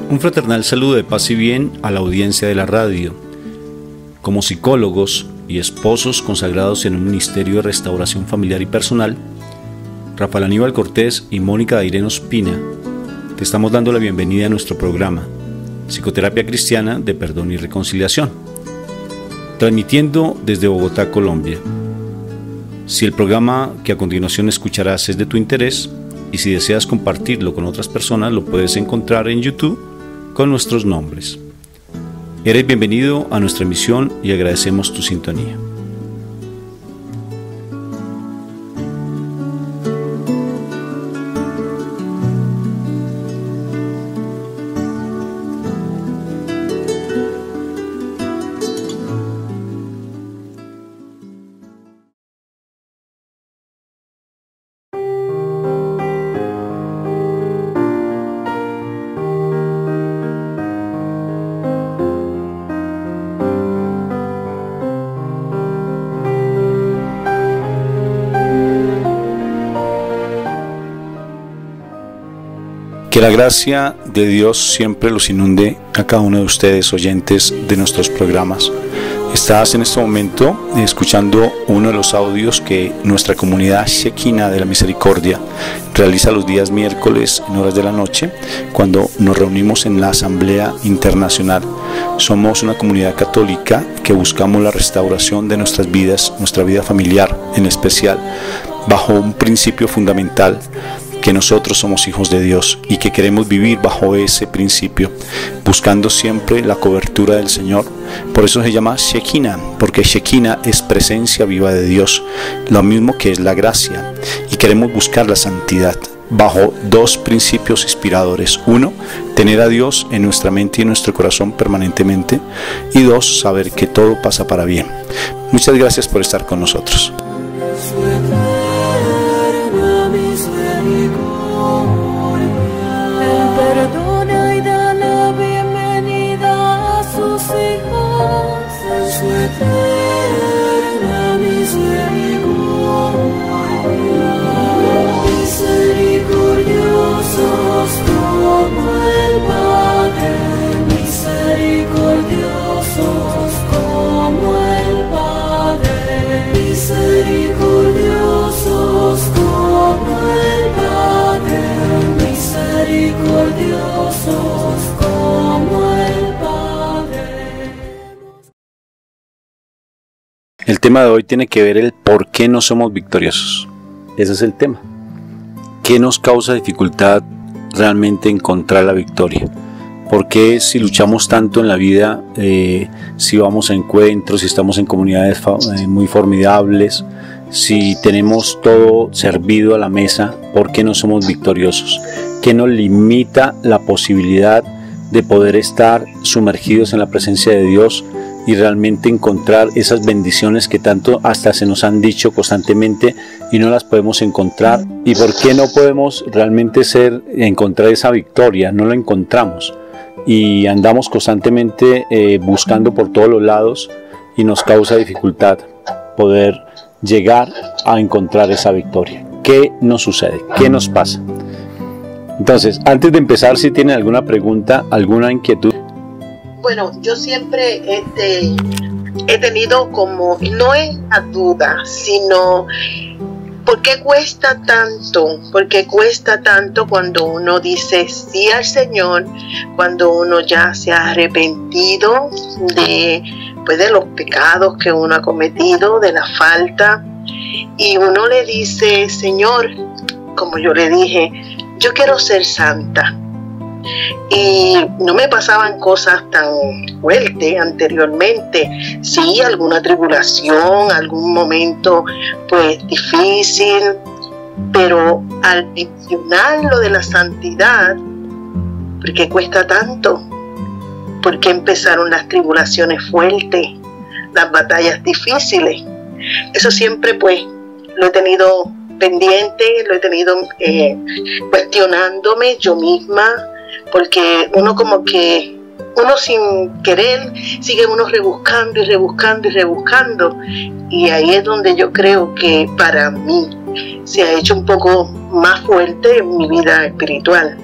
Un fraternal saludo de paz y bien a la audiencia de la radio. Como psicólogos y esposos consagrados en un ministerio de restauración familiar y personal, Rafael Aníbal Cortés y Mónica Dairén Ospina, te estamos dando la bienvenida a nuestro programa Psicoterapia Cristiana de Perdón y Reconciliación, transmitiendo desde Bogotá, Colombia. Si el programa que a continuación escucharás es de tu interés y si deseas compartirlo con otras personas, lo puedes encontrar en YouTube con nuestros nombres. Eres bienvenido a nuestra emisión y agradecemos tu sintonía. Que la gracia de Dios siempre los inunde a cada uno de ustedes, oyentes de nuestros programas. Estás en este momento escuchando uno de los audios que nuestra comunidad Shekinah de la Misericordia realiza los días miércoles en horas de la noche, cuando nos reunimos en la Asamblea Internacional. Somos una comunidad católica que buscamos la restauración de nuestras vidas, nuestra vida familiar en especial, bajo un principio fundamental: que nosotros somos hijos de Dios y que queremos vivir bajo ese principio, buscando siempre la cobertura del Señor. Por eso se llama Shekinah, porque Shekinah es presencia viva de Dios, lo mismo que es la gracia, y queremos buscar la santidad bajo dos principios inspiradores: uno, tener a Dios en nuestra mente y en nuestro corazón permanentemente, y dos, saber que todo pasa para bien. Muchas gracias por estar con nosotros. Perdona y da la bienvenida a sus hijos en su eterna misericordia. Misericordiosos como el Padre, misericordiosos como el Padre, misericordiosos como el Padre, misericordiosos como el Padre. El tema de hoy tiene que ver el por qué no somos victoriosos. Ese es el tema. ¿Qué nos causa dificultad realmente encontrar la victoria? ¿Por qué si luchamos tanto en la vida, si vamos a encuentros, si estamos en comunidades muy formidables, si tenemos todo servido a la mesa, por qué no somos victoriosos? ¿Qué nos limita la posibilidad de poder estar sumergidos en la presencia de Dios y realmente encontrar esas bendiciones que tanto hasta se nos han dicho constantemente y no las podemos encontrar? ¿Y por qué no podemos realmente encontrar esa victoria? No la encontramos y andamos constantemente buscando por todos los lados y nos causa dificultad poder llegar a encontrar esa victoria. ¿Qué nos sucede? ¿Qué nos pasa? Entonces, antes de empezar, si tienen alguna pregunta, alguna inquietud. Bueno, yo siempre he tenido como, no es la duda, sino ¿por qué cuesta tanto? ¿Por qué cuesta tanto cuando uno dice sí al Señor, cuando uno ya se ha arrepentido de los pecados que uno ha cometido, de la falta, y uno le dice: Señor, como yo le dije, yo quiero ser santa? Y no me pasaban cosas tan fuertes anteriormente. Sí, alguna tribulación, algún momento pues difícil, pero al mencionar lo de la santidad, ¿por qué cuesta tanto? ¿Por qué empezaron las tribulaciones fuertes, las batallas difíciles? Eso siempre pues lo he tenido pendiente, lo he tenido cuestionándome yo misma, porque uno sin querer sigue uno rebuscando y rebuscando y rebuscando, y ahí es donde yo creo que para mí se ha hecho un poco más fuerte en mi vida espiritual.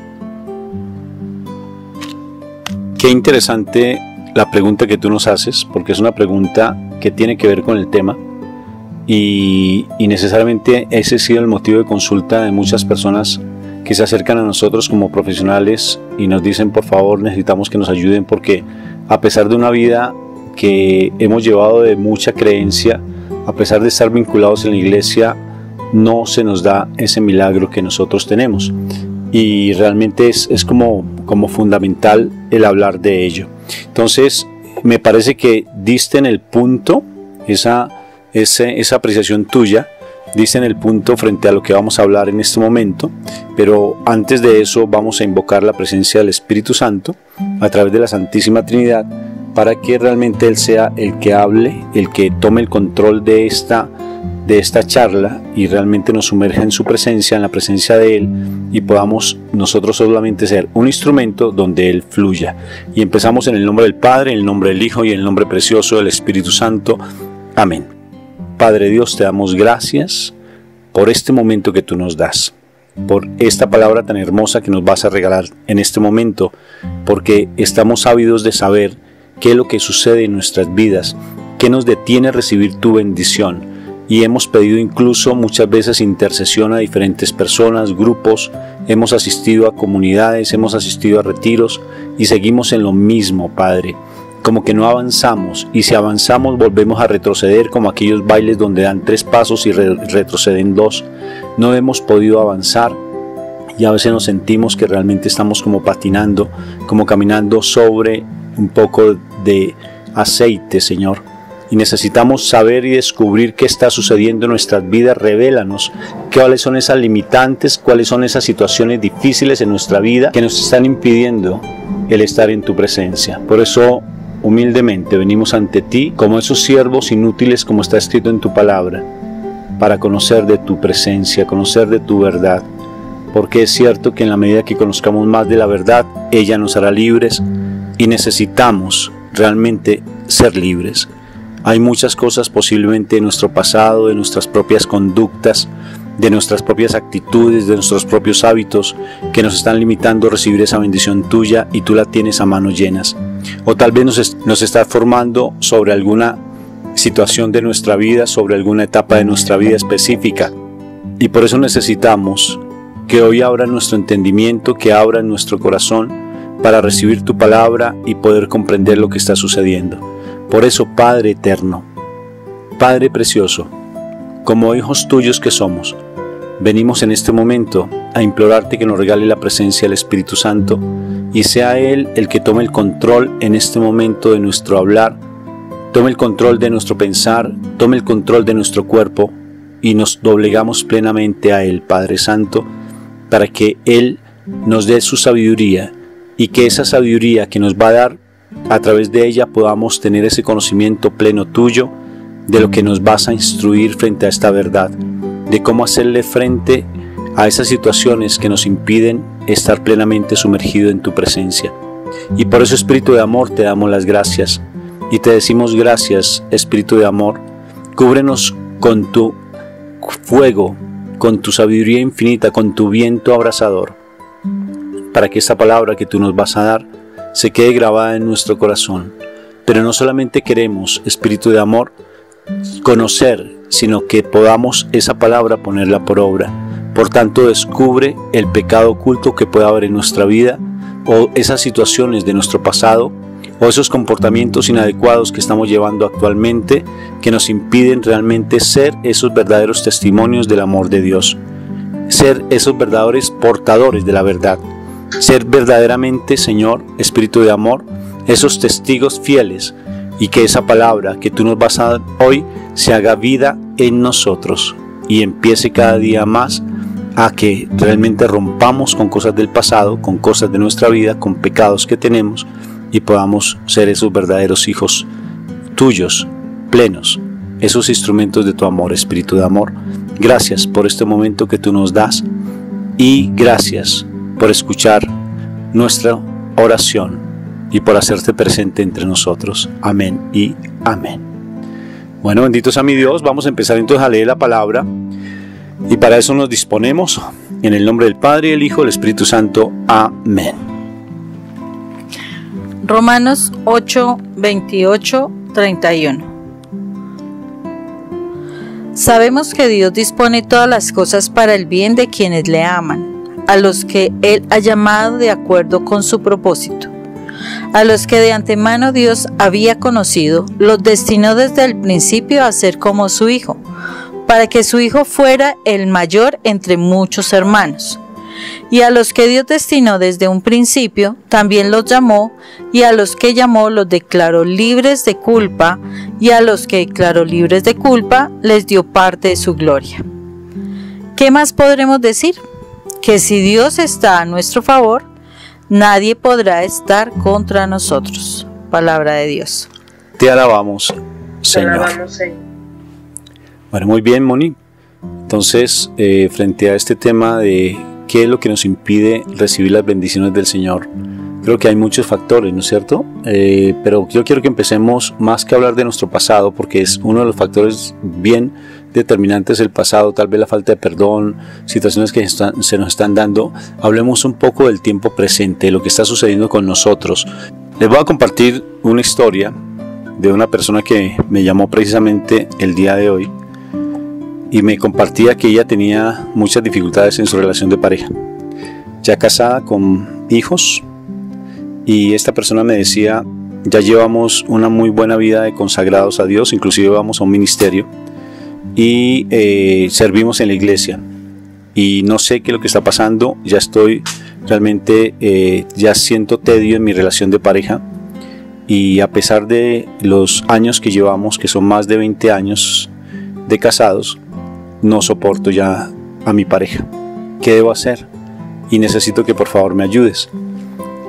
Qué interesante la pregunta que tú nos haces, porque es una pregunta que tiene que ver con el tema y necesariamente ese ha sido el motivo de consulta de muchas personas que se acercan a nosotros como profesionales y nos dicen: por favor, necesitamos que nos ayuden, porque a pesar de una vida que hemos llevado de mucha creencia, a pesar de estar vinculados en la iglesia, no se nos da ese milagro que nosotros tenemos, y realmente es como fundamental el hablar de ello. Entonces me parece que diste en el punto, esa apreciación tuya diste en el punto frente a lo que vamos a hablar en este momento. Pero antes de eso vamos a invocar la presencia del Espíritu Santo a través de la Santísima Trinidad, para que realmente Él sea el que hable, el que tome el control de esta charla y realmente nos sumerja en su presencia, en la presencia de Él, y podamos nosotros solamente ser un instrumento donde Él fluya. Y empezamos en el nombre del Padre, en el nombre del Hijo y en el nombre precioso del Espíritu Santo. Amén. Padre Dios, te damos gracias por este momento que tú nos das, por esta palabra tan hermosa que nos vas a regalar en este momento, porque estamos ávidos de saber qué es lo que sucede en nuestras vidas, qué nos detiene a recibir tu bendición. Y hemos pedido incluso muchas veces intercesión a diferentes personas, grupos, hemos asistido a comunidades, hemos asistido a retiros y seguimos en lo mismo, Padre. Como que no avanzamos, y si avanzamos volvemos a retroceder, como aquellos bailes donde dan 3 pasos y retroceden 2. No hemos podido avanzar y a veces nos sentimos que realmente estamos como patinando, como caminando sobre un poco de aceite, Señor. Y necesitamos saber y descubrir qué está sucediendo en nuestras vidas. Revélanos cuáles son esas limitantes, cuáles son esas situaciones difíciles en nuestra vida que nos están impidiendo el estar en tu presencia. Por eso, humildemente venimos ante ti como esos siervos inútiles, como está escrito en tu palabra, para conocer de tu presencia, conocer de tu verdad, porque es cierto que en la medida que conozcamos más de la verdad, ella nos hará libres, y necesitamos realmente ser libres. Hay muchas cosas posiblemente de nuestro pasado, de nuestras propias conductas, de nuestras propias actitudes, de nuestros propios hábitos, que nos están limitando a recibir esa bendición tuya, y tú la tienes a manos llenas. O tal vez nos estás formando sobre alguna situación de nuestra vida, sobre alguna etapa de nuestra vida específica, y por eso necesitamos que hoy abra nuestro entendimiento, que abra nuestro corazón para recibir tu palabra y poder comprender lo que está sucediendo. Por eso, Padre eterno, Padre precioso, como hijos tuyos que somos, venimos en este momento a implorarte que nos regale la presencia del Espíritu Santo, y sea Él el que tome el control en este momento de nuestro hablar, tome el control de nuestro pensar, tome el control de nuestro cuerpo, y nos doblegamos plenamente a Él, Padre Santo, para que Él nos dé su sabiduría, y que esa sabiduría que nos va a dar, a través de ella podamos tener ese conocimiento pleno tuyo de lo que nos vas a instruir frente a esta verdad, de cómo hacerle frente a esas situaciones que nos impiden estar plenamente sumergido en tu presencia. Y por eso, Espíritu de amor, te damos las gracias y te decimos gracias, Espíritu de amor. Cúbrenos con tu fuego, con tu sabiduría infinita, con tu viento abrasador, para que esta palabra que tú nos vas a dar se quede grabada en nuestro corazón. Pero no solamente queremos, Espíritu de amor, conocer, sino que podamos esa palabra ponerla por obra. Por tanto, descubre el pecado oculto que pueda haber en nuestra vida, o esas situaciones de nuestro pasado, o esos comportamientos inadecuados que estamos llevando actualmente, que nos impiden realmente ser esos verdaderos testimonios del amor de Dios, ser esos verdaderos portadores de la verdad, ser verdaderamente, Señor, Espíritu de amor, esos testigos fieles, y que esa palabra que tú nos vas a dar hoy se haga vida en nosotros y empiece cada día más a que realmente rompamos con cosas del pasado, con cosas de nuestra vida, con pecados que tenemos, y podamos ser esos verdaderos hijos tuyos, plenos, esos instrumentos de tu amor, Espíritu de amor. Gracias por este momento que tú nos das, y gracias por escuchar nuestra oración y por hacerte presente entre nosotros. Amén y amén. Bueno, benditos a mi Dios, vamos a empezar entonces a leer la palabra, y para eso nos disponemos en el nombre del Padre, el Hijo y el Espíritu Santo. Amén. Romanos 8, 28, 31. Sabemos que Dios dispone todas las cosas para el bien de quienes le aman, a los que Él ha llamado de acuerdo con su propósito. A los que de antemano Dios había conocido, los destinó desde el principio a ser como su Hijo, para que su Hijo fuera el mayor entre muchos hermanos. Y a los que Dios destinó desde un principio, también los llamó, y a los que llamó los declaró libres de culpa, y a los que declaró libres de culpa les dio parte de su gloria. ¿Qué más podremos decir? Que si Dios está a nuestro favor, nadie podrá estar contra nosotros. Palabra de Dios. Te alabamos, Señor. Bueno, muy bien, Moni. Entonces, frente a este tema de qué es lo que nos impide recibir las bendiciones del Señor, creo que hay muchos factores, ¿no es cierto? Pero yo quiero que empecemos más que hablar de nuestro pasado, porque es uno de los factores bien determinantes el pasado, tal vez la falta de perdón, situaciones que se nos están dando. Hablemos un poco del tiempo presente, lo que está sucediendo con nosotros. Les voy a compartir una historia de una persona que me llamó precisamente el día de hoy y me compartía que ella tenía muchas dificultades en su relación de pareja, ya casada con hijos, y esta persona me decía: ya llevamos una muy buena vida de consagrados a Dios, inclusive vamos a un ministerio y servimos en la iglesia, y no sé qué es lo que está pasando, ya estoy realmente, ya siento tedio en mi relación de pareja, y a pesar de los años que llevamos, que son más de 20 años de casados, no soporto ya a mi pareja. ¿Qué debo hacer? Y necesito que por favor me ayudes.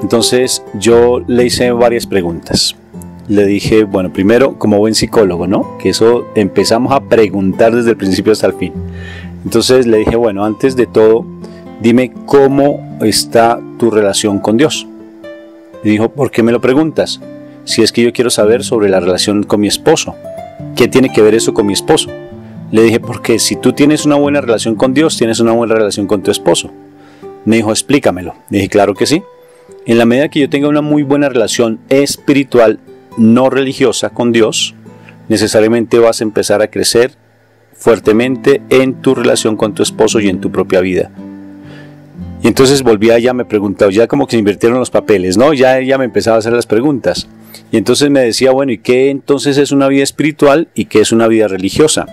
Entonces yo le hice varias preguntas. Le dije, bueno, primero, como buen psicólogo, ¿no? Que eso empezamos a preguntar desde el principio hasta el fin. Entonces le dije, bueno, antes de todo, dime cómo está tu relación con Dios. Y dijo, ¿por qué me lo preguntas? Si es que yo quiero saber sobre la relación con mi esposo. ¿Qué tiene que ver eso con mi esposo? Le dije, porque si tú tienes una buena relación con Dios, tienes una buena relación con tu esposo. Me dijo, explícamelo. Le dije, claro que sí. En la medida que yo tenga una muy buena relación espiritual, no religiosa con Dios, necesariamente vas a empezar a crecer fuertemente en tu relación con tu esposo y en tu propia vida. Y entonces volví allá, me preguntaba, ya como que se invirtieron los papeles, ¿no? Ya ella me empezaba a hacer las preguntas. Y entonces me decía, bueno, ¿y qué entonces es una vida espiritual y qué es una vida religiosa?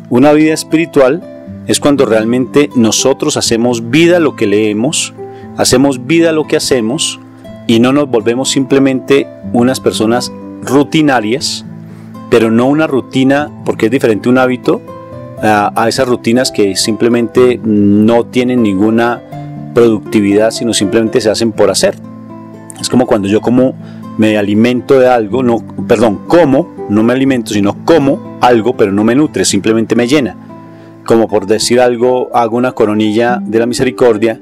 Una vida espiritual es cuando realmente nosotros hacemos vida lo que leemos, hacemos vida lo que hacemos, y no nos volvemos simplemente unas personas rutinarias, pero no una rutina, porque es diferente un hábito a esas rutinas que simplemente no tienen ninguna productividad, sino simplemente se hacen por hacer. Es como cuando yo me alimento de algo, no me alimento, sino como algo, pero no me nutre, simplemente me llena. Como por decir algo, hago una coronilla de la misericordia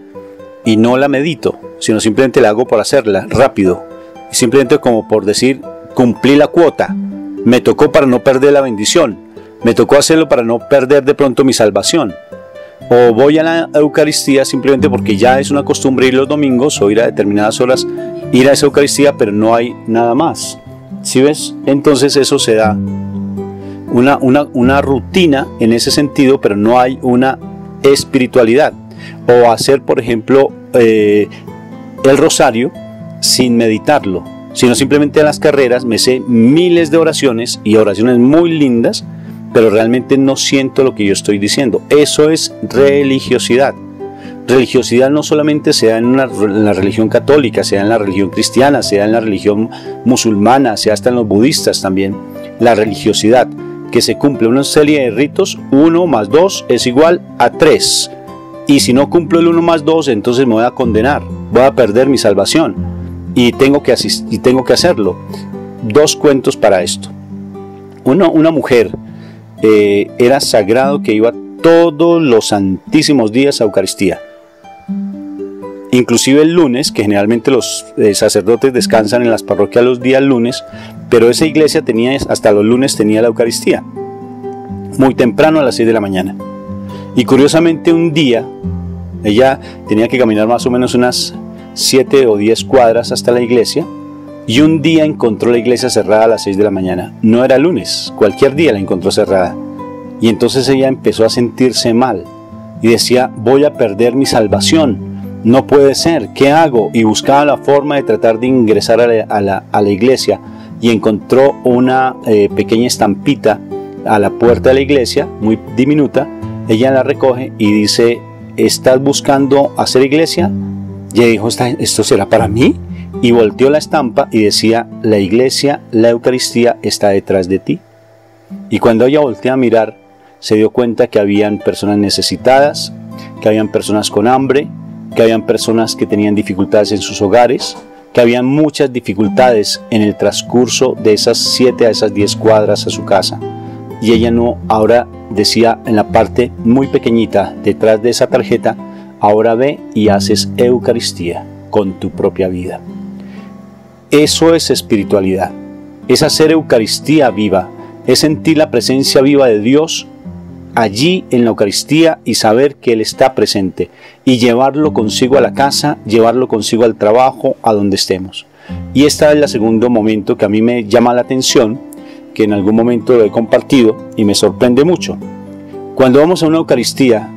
y no la medito, sino simplemente la hago por hacerla, rápido. Simplemente como por decir, cumplí la cuota, me tocó para no perder la bendición, me tocó hacerlo para no perder de pronto mi salvación. O voy a la Eucaristía simplemente porque ya es una costumbre ir los domingos o ir a determinadas horas, ir a esa Eucaristía, pero no hay nada más. ¿Sí ves? Entonces eso se da una rutina en ese sentido, pero no hay una espiritualidad. O hacer, por ejemplo, el rosario sin meditarlo, sino simplemente a las carreras me sé miles de oraciones y oraciones muy lindas, pero realmente no siento lo que yo estoy diciendo. Eso es religiosidad. Religiosidad no solamente sea en la religión católica, sea en la religión cristiana, sea en la religión musulmana, sea hasta en los budistas también. La religiosidad, que se cumple una serie de ritos, 1 más 2 es igual a 3. Y si no cumplo el 1 más 2, entonces me voy a condenar, voy a perder mi salvación. Y tengo que hacerlo. 2 cuentos para esto. Una mujer era sagrado que iba todos los santísimos días a Eucaristía. Inclusive el lunes, que generalmente los sacerdotes descansan en las parroquias los días lunes, pero esa iglesia hasta los lunes tenía la Eucaristía, muy temprano a las 6 de la mañana. Y curiosamente un día, ella tenía que caminar más o menos unas 7 o 10 cuadras hasta la iglesia, y un día encontró la iglesia cerrada a las 6 de la mañana. No era lunes, cualquier día la encontró cerrada. Y entonces ella empezó a sentirse mal y decía, voy a perder mi salvación, no puede ser, ¿qué hago? Y buscaba la forma de tratar de ingresar a la iglesia, y encontró una pequeña estampita a la puerta de la iglesia, muy diminuta. Ella la recoge y dice, ¿estás buscando hacer iglesia? Y ella dijo, ¿esto será para mí? Y volteó la estampa y decía, la iglesia, la Eucaristía está detrás de ti. Y cuando ella voltea a mirar, se dio cuenta que habían personas necesitadas, que habían personas con hambre, que habían personas que tenían dificultades en sus hogares, que habían muchas dificultades en el transcurso de esas 7 a esas 10 cuadras a su casa. Y ella no, ahora decía en la parte muy pequeñita detrás de esa tarjeta, ahora ve y haces Eucaristía con tu propia vida. Eso es espiritualidad, es hacer Eucaristía viva, es sentir la presencia viva de Dios allí en la Eucaristía y saber que Él está presente y llevarlo consigo a la casa, llevarlo consigo al trabajo, a donde estemos. Y este es el segundo momento que a mí me llama la atención, que en algún momento lo he compartido y me sorprende mucho. Cuando vamos a una Eucaristía,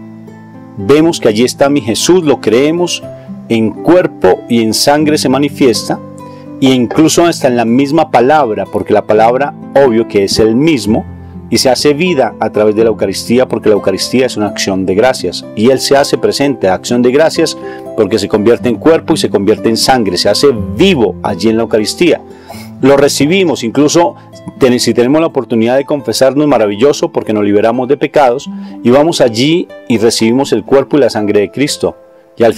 vemos que allí está mi Jesús, lo creemos, en cuerpo y en sangre se manifiesta, e incluso hasta en la misma palabra, porque la palabra, obvio que es el mismo, y se hace vida a través de la Eucaristía, porque la Eucaristía es una acción de gracias, y Él se hace presente, acción de gracias, porque se convierte en cuerpo y se convierte en sangre, se hace vivo allí en la Eucaristía. Lo recibimos, incluso si tenemos la oportunidad de confesarnos, maravilloso, porque nos liberamos de pecados, y vamos allí y recibimos el cuerpo y la sangre de Cristo. Y al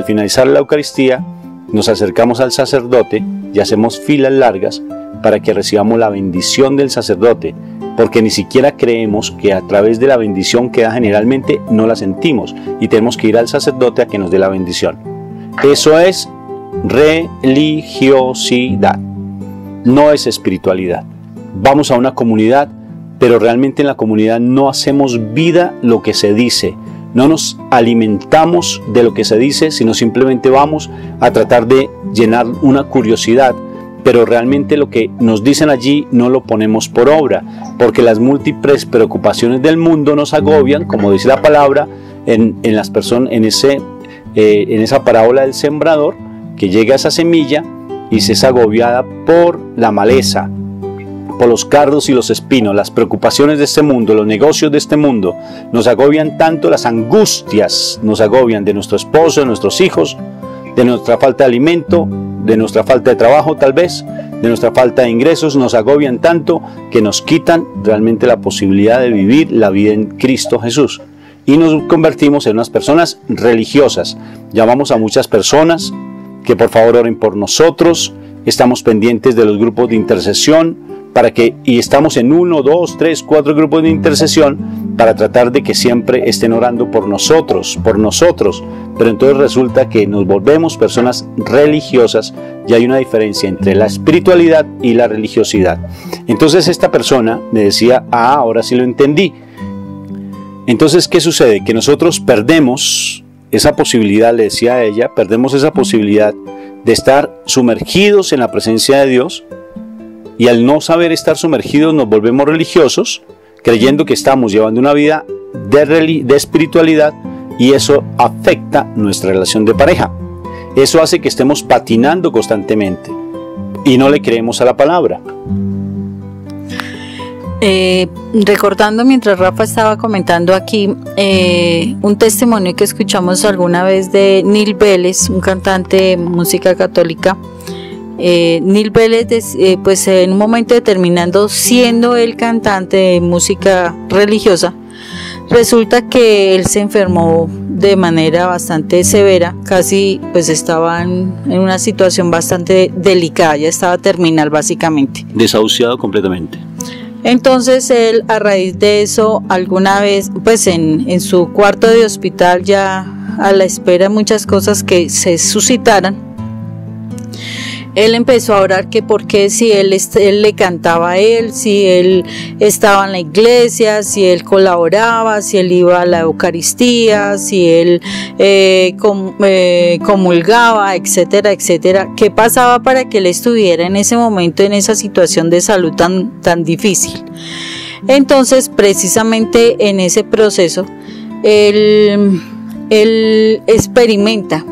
finalizar la Eucaristía, nos acercamos al sacerdote y hacemos filas largas para que recibamos la bendición del sacerdote, porque ni siquiera creemos que a través de la bendición que da generalmente no la sentimos, y tenemos que ir al sacerdote a que nos dé la bendición. Eso es religiosidad, no es espiritualidad. Vamos a una comunidad, pero realmente en la comunidad no hacemos vida lo que se dice, no nos alimentamos de lo que se dice, sino simplemente vamos a tratar de llenar una curiosidad, pero realmente lo que nos dicen allí no lo ponemos por obra, porque las múltiples preocupaciones del mundo nos agobian, como dice la palabra en las personas, en esa parábola del sembrador, que llega a esa semilla y se es agobiada por la maleza, por los cardos y los espinos. Las preocupaciones de este mundo, los negocios de este mundo nos agobian tanto, las angustias nos agobian de nuestro esposo, de nuestros hijos, de nuestra falta de alimento, de nuestra falta de trabajo tal vez, de nuestra falta de ingresos, nos agobian tanto que nos quitan realmente la posibilidad de vivir la vida en Cristo Jesús. Y nos convertimos en unas personas religiosas. Llamamos a muchas personas que por favor oren por nosotros, estamos pendientes de los grupos de intercesión, y estamos en 1, 2, 3, 4 grupos de intercesión para tratar de que siempre estén orando por nosotros, pero entonces resulta que nos volvemos personas religiosas y hay una diferencia entre la espiritualidad y la religiosidad. Entonces esta persona me decía, ahora sí lo entendí. Entonces, ¿qué sucede? Que nosotros perdemos esa posibilidad, le decía a ella, perdemos esa posibilidad de estar sumergidos en la presencia de Dios. Y al no saber estar sumergidos nos volvemos religiosos, creyendo que estamos llevando una vida de espiritualidad, y eso afecta nuestra relación de pareja. Eso hace que estemos patinando constantemente y no le creemos a la palabra. Recordando mientras Rafa estaba comentando aquí un testimonio que escuchamos alguna vez de Neil Vélez, un cantante de música católica. Neil Vélez, pues en un momento determinado, siendo el cantante de música religiosa, resulta que él se enfermó de manera bastante severa, casi pues estaba en una situación bastante delicada, ya estaba terminal básicamente. Desahuciado completamente. Entonces él, a raíz de eso, alguna vez pues en su cuarto de hospital, ya a la espera de muchas cosas que se suscitaran, él empezó a orar que por qué, si él le cantaba a él, si él estaba en la iglesia, si él colaboraba, si él iba a la Eucaristía, si él comulgaba, etcétera, etcétera. ¿Qué pasaba para que él estuviera en ese momento en esa situación de salud tan difícil? Entonces, precisamente en ese proceso, él experimenta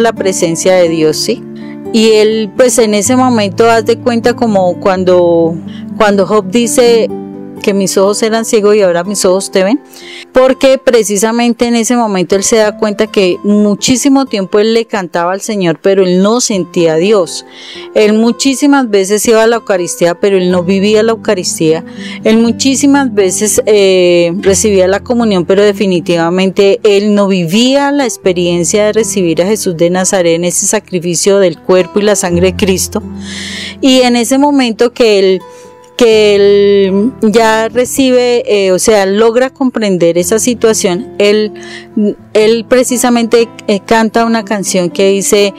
la presencia de Dios, ¿sí? Y él, pues en ese momento, haz de cuenta como cuando Job dice que mis ojos eran ciegos y ahora mis ojos te ven, porque precisamente en ese momento él se da cuenta que muchísimo tiempo él le cantaba al Señor, pero él no sentía a Dios. Él muchísimas veces iba a la Eucaristía, pero él no vivía la Eucaristía. Él muchísimas veces recibía la comunión, pero definitivamente él no vivía la experiencia de recibir a Jesús de Nazaret en ese sacrificio del cuerpo y la sangre de Cristo. Y en ese momento que él ya recibe, logra comprender esa situación, él precisamente canta una canción que dice,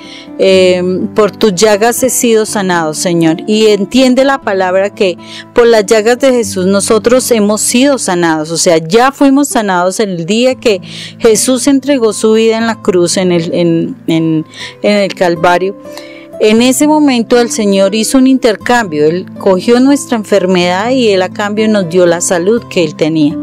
por tus llagas he sido sanado, Señor, y entiende la palabra que por las llagas de Jesús nosotros hemos sido sanados, o sea, ya fuimos sanados el día que Jesús entregó su vida en la cruz, en el Calvario. En ese momento el Señor hizo un intercambio, Él cogió nuestra enfermedad y Él a cambio nos dio la salud que Él tenía.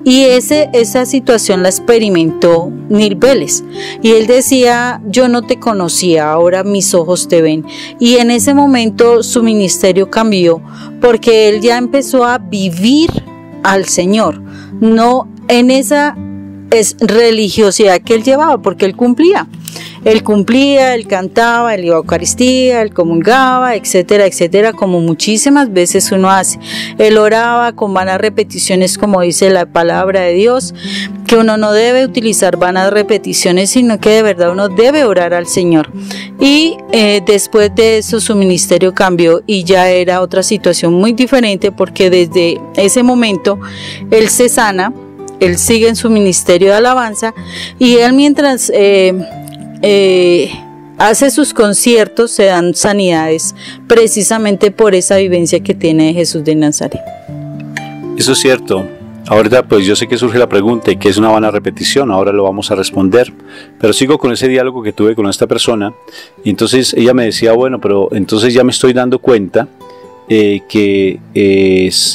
Y esa situación la experimentó Neil Vélez. Y él decía, yo no te conocía, ahora mis ojos te ven. Y en ese momento su ministerio cambió, porque él ya empezó a vivir al Señor, no en esa religiosidad que él llevaba, porque él cumplía, él cantaba, él iba a Eucaristía, él comulgaba, etcétera, etcétera, como muchísimas veces uno hace. Él oraba con vanas repeticiones, como dice la palabra de Dios, que uno no debe utilizar vanas repeticiones, sino que de verdad uno debe orar al Señor. Y después de eso su ministerio cambió y ya era otra situación muy diferente, porque desde ese momento él se sana, él sigue en su ministerio de alabanza, y él mientras hace sus conciertos se dan sanidades precisamente por esa vivencia que tiene de Jesús de Nazaret. Eso es cierto. Ahorita pues yo sé que surge la pregunta, que es una vana repetición, ahora lo vamos a responder, pero sigo con ese diálogo que tuve con esta persona, y entonces ella me decía, bueno, pero entonces ya me estoy dando cuenta que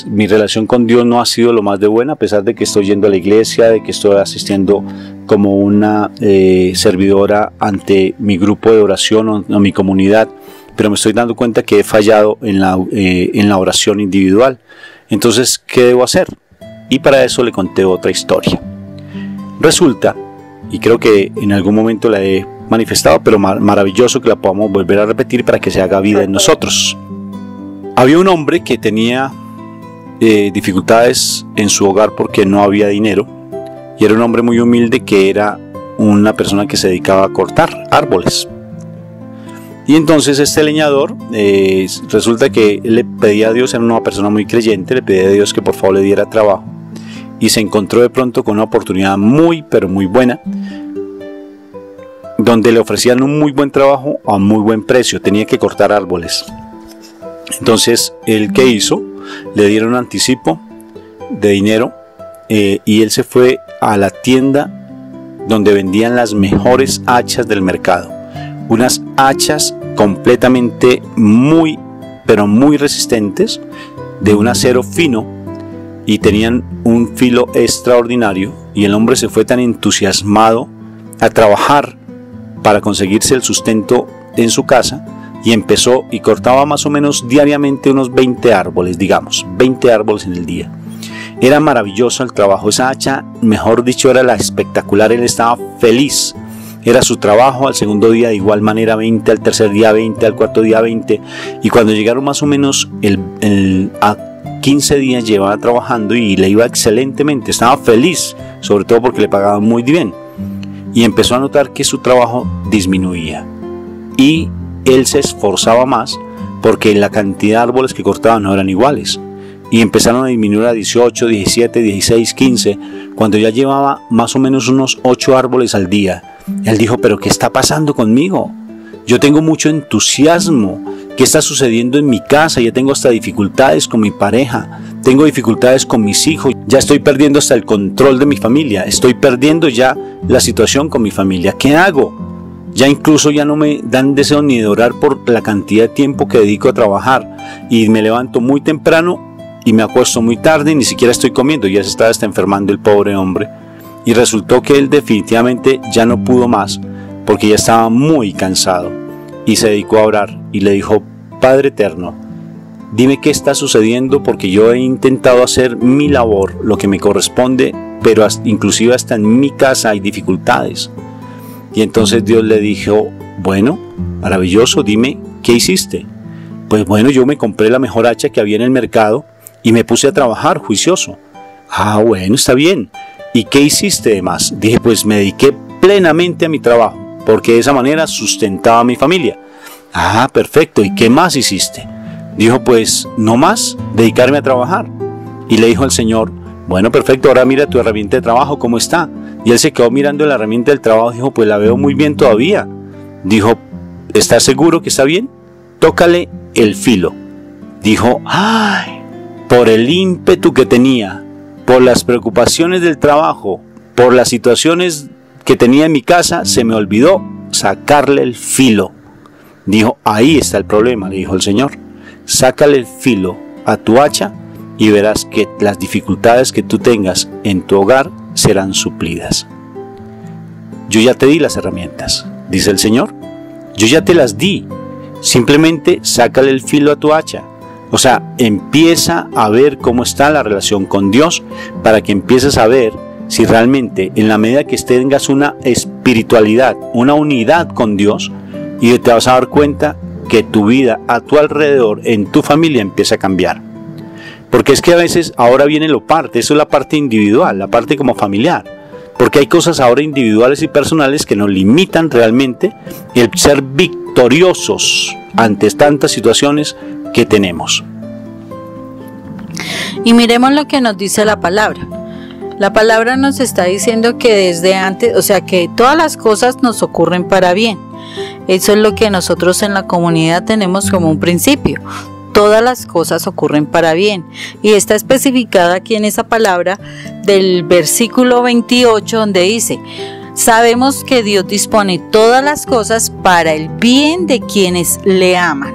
mi relación con Dios no ha sido lo más de buena, a pesar de que estoy yendo a la iglesia, de que estoy asistiendo como una servidora ante mi grupo de oración o mi comunidad, pero me estoy dando cuenta que he fallado en la oración individual. Entonces, ¿qué debo hacer? Y para eso le conté otra historia. Resulta, y creo que en algún momento la he manifestado, pero maravilloso que la podamos volver a repetir para que se haga vida en nosotros. Había un hombre que tenía dificultades en su hogar porque no había dinero, y era un hombre muy humilde que era una persona que se dedicaba a cortar árboles. Y entonces este leñador, resulta que él le pedía a Dios, era una persona muy creyente, le pedía a Dios que por favor le diera trabajo, y se encontró de pronto con una oportunidad muy pero muy buena, donde le ofrecían un muy buen trabajo a un muy buen precio. Tenía que cortar árboles. Entonces, ¿él qué hizo? Le dieron un anticipo de dinero, y él se fue a la tienda donde vendían las mejores hachas del mercado. Unas hachas completamente muy, pero muy resistentes, de un acero fino, y tenían un filo extraordinario. Y el hombre se fue tan entusiasmado a trabajar para conseguirse el sustento en su casa, y empezó y cortaba más o menos diariamente unos 20 árboles, digamos, 20 árboles en el día. Era maravilloso el trabajo. Esa hacha, mejor dicho, era la espectacular. Él estaba feliz. Era su trabajo. Al segundo día de igual manera 20, al tercer día 20, al cuarto día 20. Y cuando llegaron más o menos a 15 días llevaba trabajando y le iba excelentemente. Estaba feliz, sobre todo porque le pagaban muy bien. Y empezó a notar que su trabajo disminuía. Y él se esforzaba más porque la cantidad de árboles que cortaban no eran iguales. Y empezaron a disminuir a 18, 17, 16, 15, cuando ya llevaba más o menos unos 8 árboles al día. Él dijo, ¿pero qué está pasando conmigo? yo tengo mucho entusiasmo. ¿Qué está sucediendo en mi casa? Ya tengo hasta dificultades con mi pareja, tengo dificultades con mis hijos, ya estoy perdiendo hasta el control de mi familia, estoy perdiendo ya la situación con mi familia. ¿Qué hago? Ya incluso ya no me dan deseo ni de orar por la cantidad de tiempo que dedico a trabajar, y me levanto muy temprano y me acuesto muy tarde y ni siquiera estoy comiendo. Ya se estaba hasta enfermando el pobre hombre, y resultó que él definitivamente ya no pudo más porque ya estaba muy cansado, y se dedicó a orar y le dijo: Padre eterno, dime qué está sucediendo, porque yo he intentado hacer mi labor, lo que me corresponde, pero inclusive hasta en mi casa hay dificultades. Y entonces Dios le dijo: bueno, maravilloso, dime qué hiciste. Pues bueno, yo me compré la mejor hacha que había en el mercado y me puse a trabajar juicioso. Ah, bueno, está bien. ¿Y qué hiciste de más? Dije: pues me dediqué plenamente a mi trabajo, porque de esa manera sustentaba a mi familia. Ah, perfecto. ¿Y qué más hiciste? Dijo: pues no más, dedicarme a trabajar. Y le dijo al Señor: bueno, perfecto, ahora mira tu herramienta de trabajo, ¿cómo está? Y él se quedó mirando la herramienta del trabajo y dijo: pues la veo muy bien todavía. Dijo: ¿estás seguro que está bien? Tócale el filo. Dijo: ay, por el ímpetu que tenía, por las preocupaciones del trabajo, por las situaciones que tenía en mi casa, se me olvidó sacarle el filo. Dijo: ahí está el problema, le dijo el Señor. Sácale el filo a tu hacha y verás que las dificultades que tú tengas en tu hogar serán suplidas. Yo ya te di las herramientas, dice el Señor. Yo ya te las di. Simplemente sácale el filo a tu hacha. O sea, empieza a ver cómo está la relación con Dios, para que empieces a ver si realmente, en la medida que tengas una espiritualidad, una unidad con Dios, y te vas a dar cuenta que tu vida a tu alrededor, en tu familia, empieza a cambiar. Porque es que a veces ahora viene lo parte, eso es la parte individual, la parte como familiar. Porque hay cosas ahora individuales y personales que nos limitan realmente el ser victoriosos ante tantas situaciones que tenemos. Y miremos lo que nos dice la palabra. La palabra nos está diciendo que desde antes, o sea, que todas las cosas nos ocurren para bien. Eso es lo que nosotros en la comunidad tenemos como un principio. Todas las cosas ocurren para bien. Y está especificada aquí en esa palabra del versículo 28, donde dice: sabemos que Dios dispone todas las cosas para el bien de quienes le aman.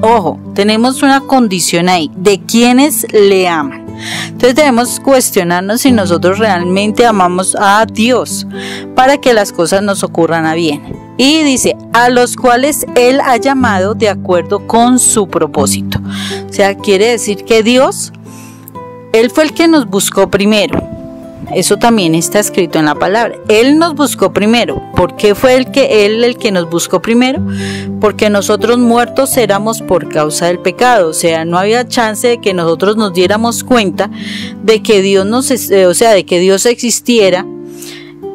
Ojo, tenemos una condición ahí, de quienes le aman. Entonces debemos cuestionarnos si nosotros realmente amamos a Dios para que las cosas nos ocurran a bien. Y dice: a los cuales Él ha llamado de acuerdo con su propósito. O sea, quiere decir que Dios, Él fue el que nos buscó primero. Eso también está escrito en la palabra. Él nos buscó primero. ¿Por qué fue Él el que nos buscó primero? Porque nosotros muertos éramos por causa del pecado. O sea, no había chance de que nosotros nos diéramos cuenta de que de que Dios existiera,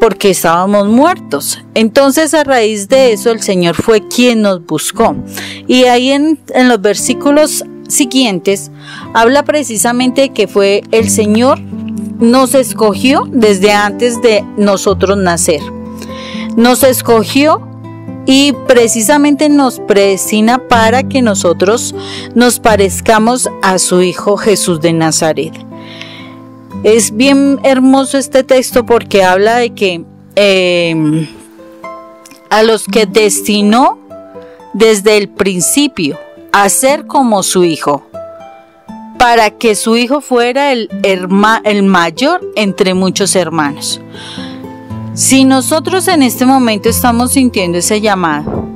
porque estábamos muertos. Entonces, a raíz de eso, el Señor fue quien nos buscó. Y ahí en los versículos siguientes habla precisamente de que fue el Señor nos escogió desde antes de nosotros nacer. Nos escogió y precisamente nos predestina para que nosotros nos parezcamos a su Hijo Jesús de Nazaret. Es bien hermoso este texto porque habla de que a los que destinó desde el principio a ser como su Hijo, para que su Hijo fuera el mayor entre muchos hermanos. Si nosotros en este momento estamos sintiendo ese llamado,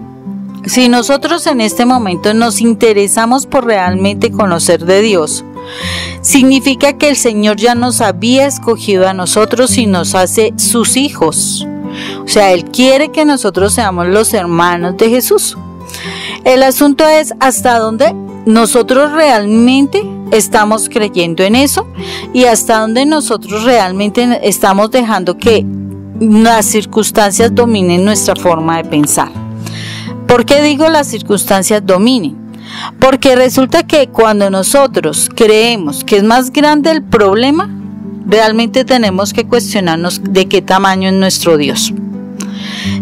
si nosotros en este momento nos interesamos por realmente conocer de Dios, significa que el Señor ya nos había escogido a nosotros y nos hace sus hijos. O sea, Él quiere que nosotros seamos los hermanos de Jesús. El asunto es hasta dónde nosotros realmente estamos creyendo en eso y hasta dónde nosotros realmente estamos dejando que las circunstancias dominen nuestra forma de pensar. ¿Por qué digo las circunstancias dominen? Porque resulta que cuando nosotros creemos que es más grande el problema, realmente tenemos que cuestionarnos de qué tamaño es nuestro Dios.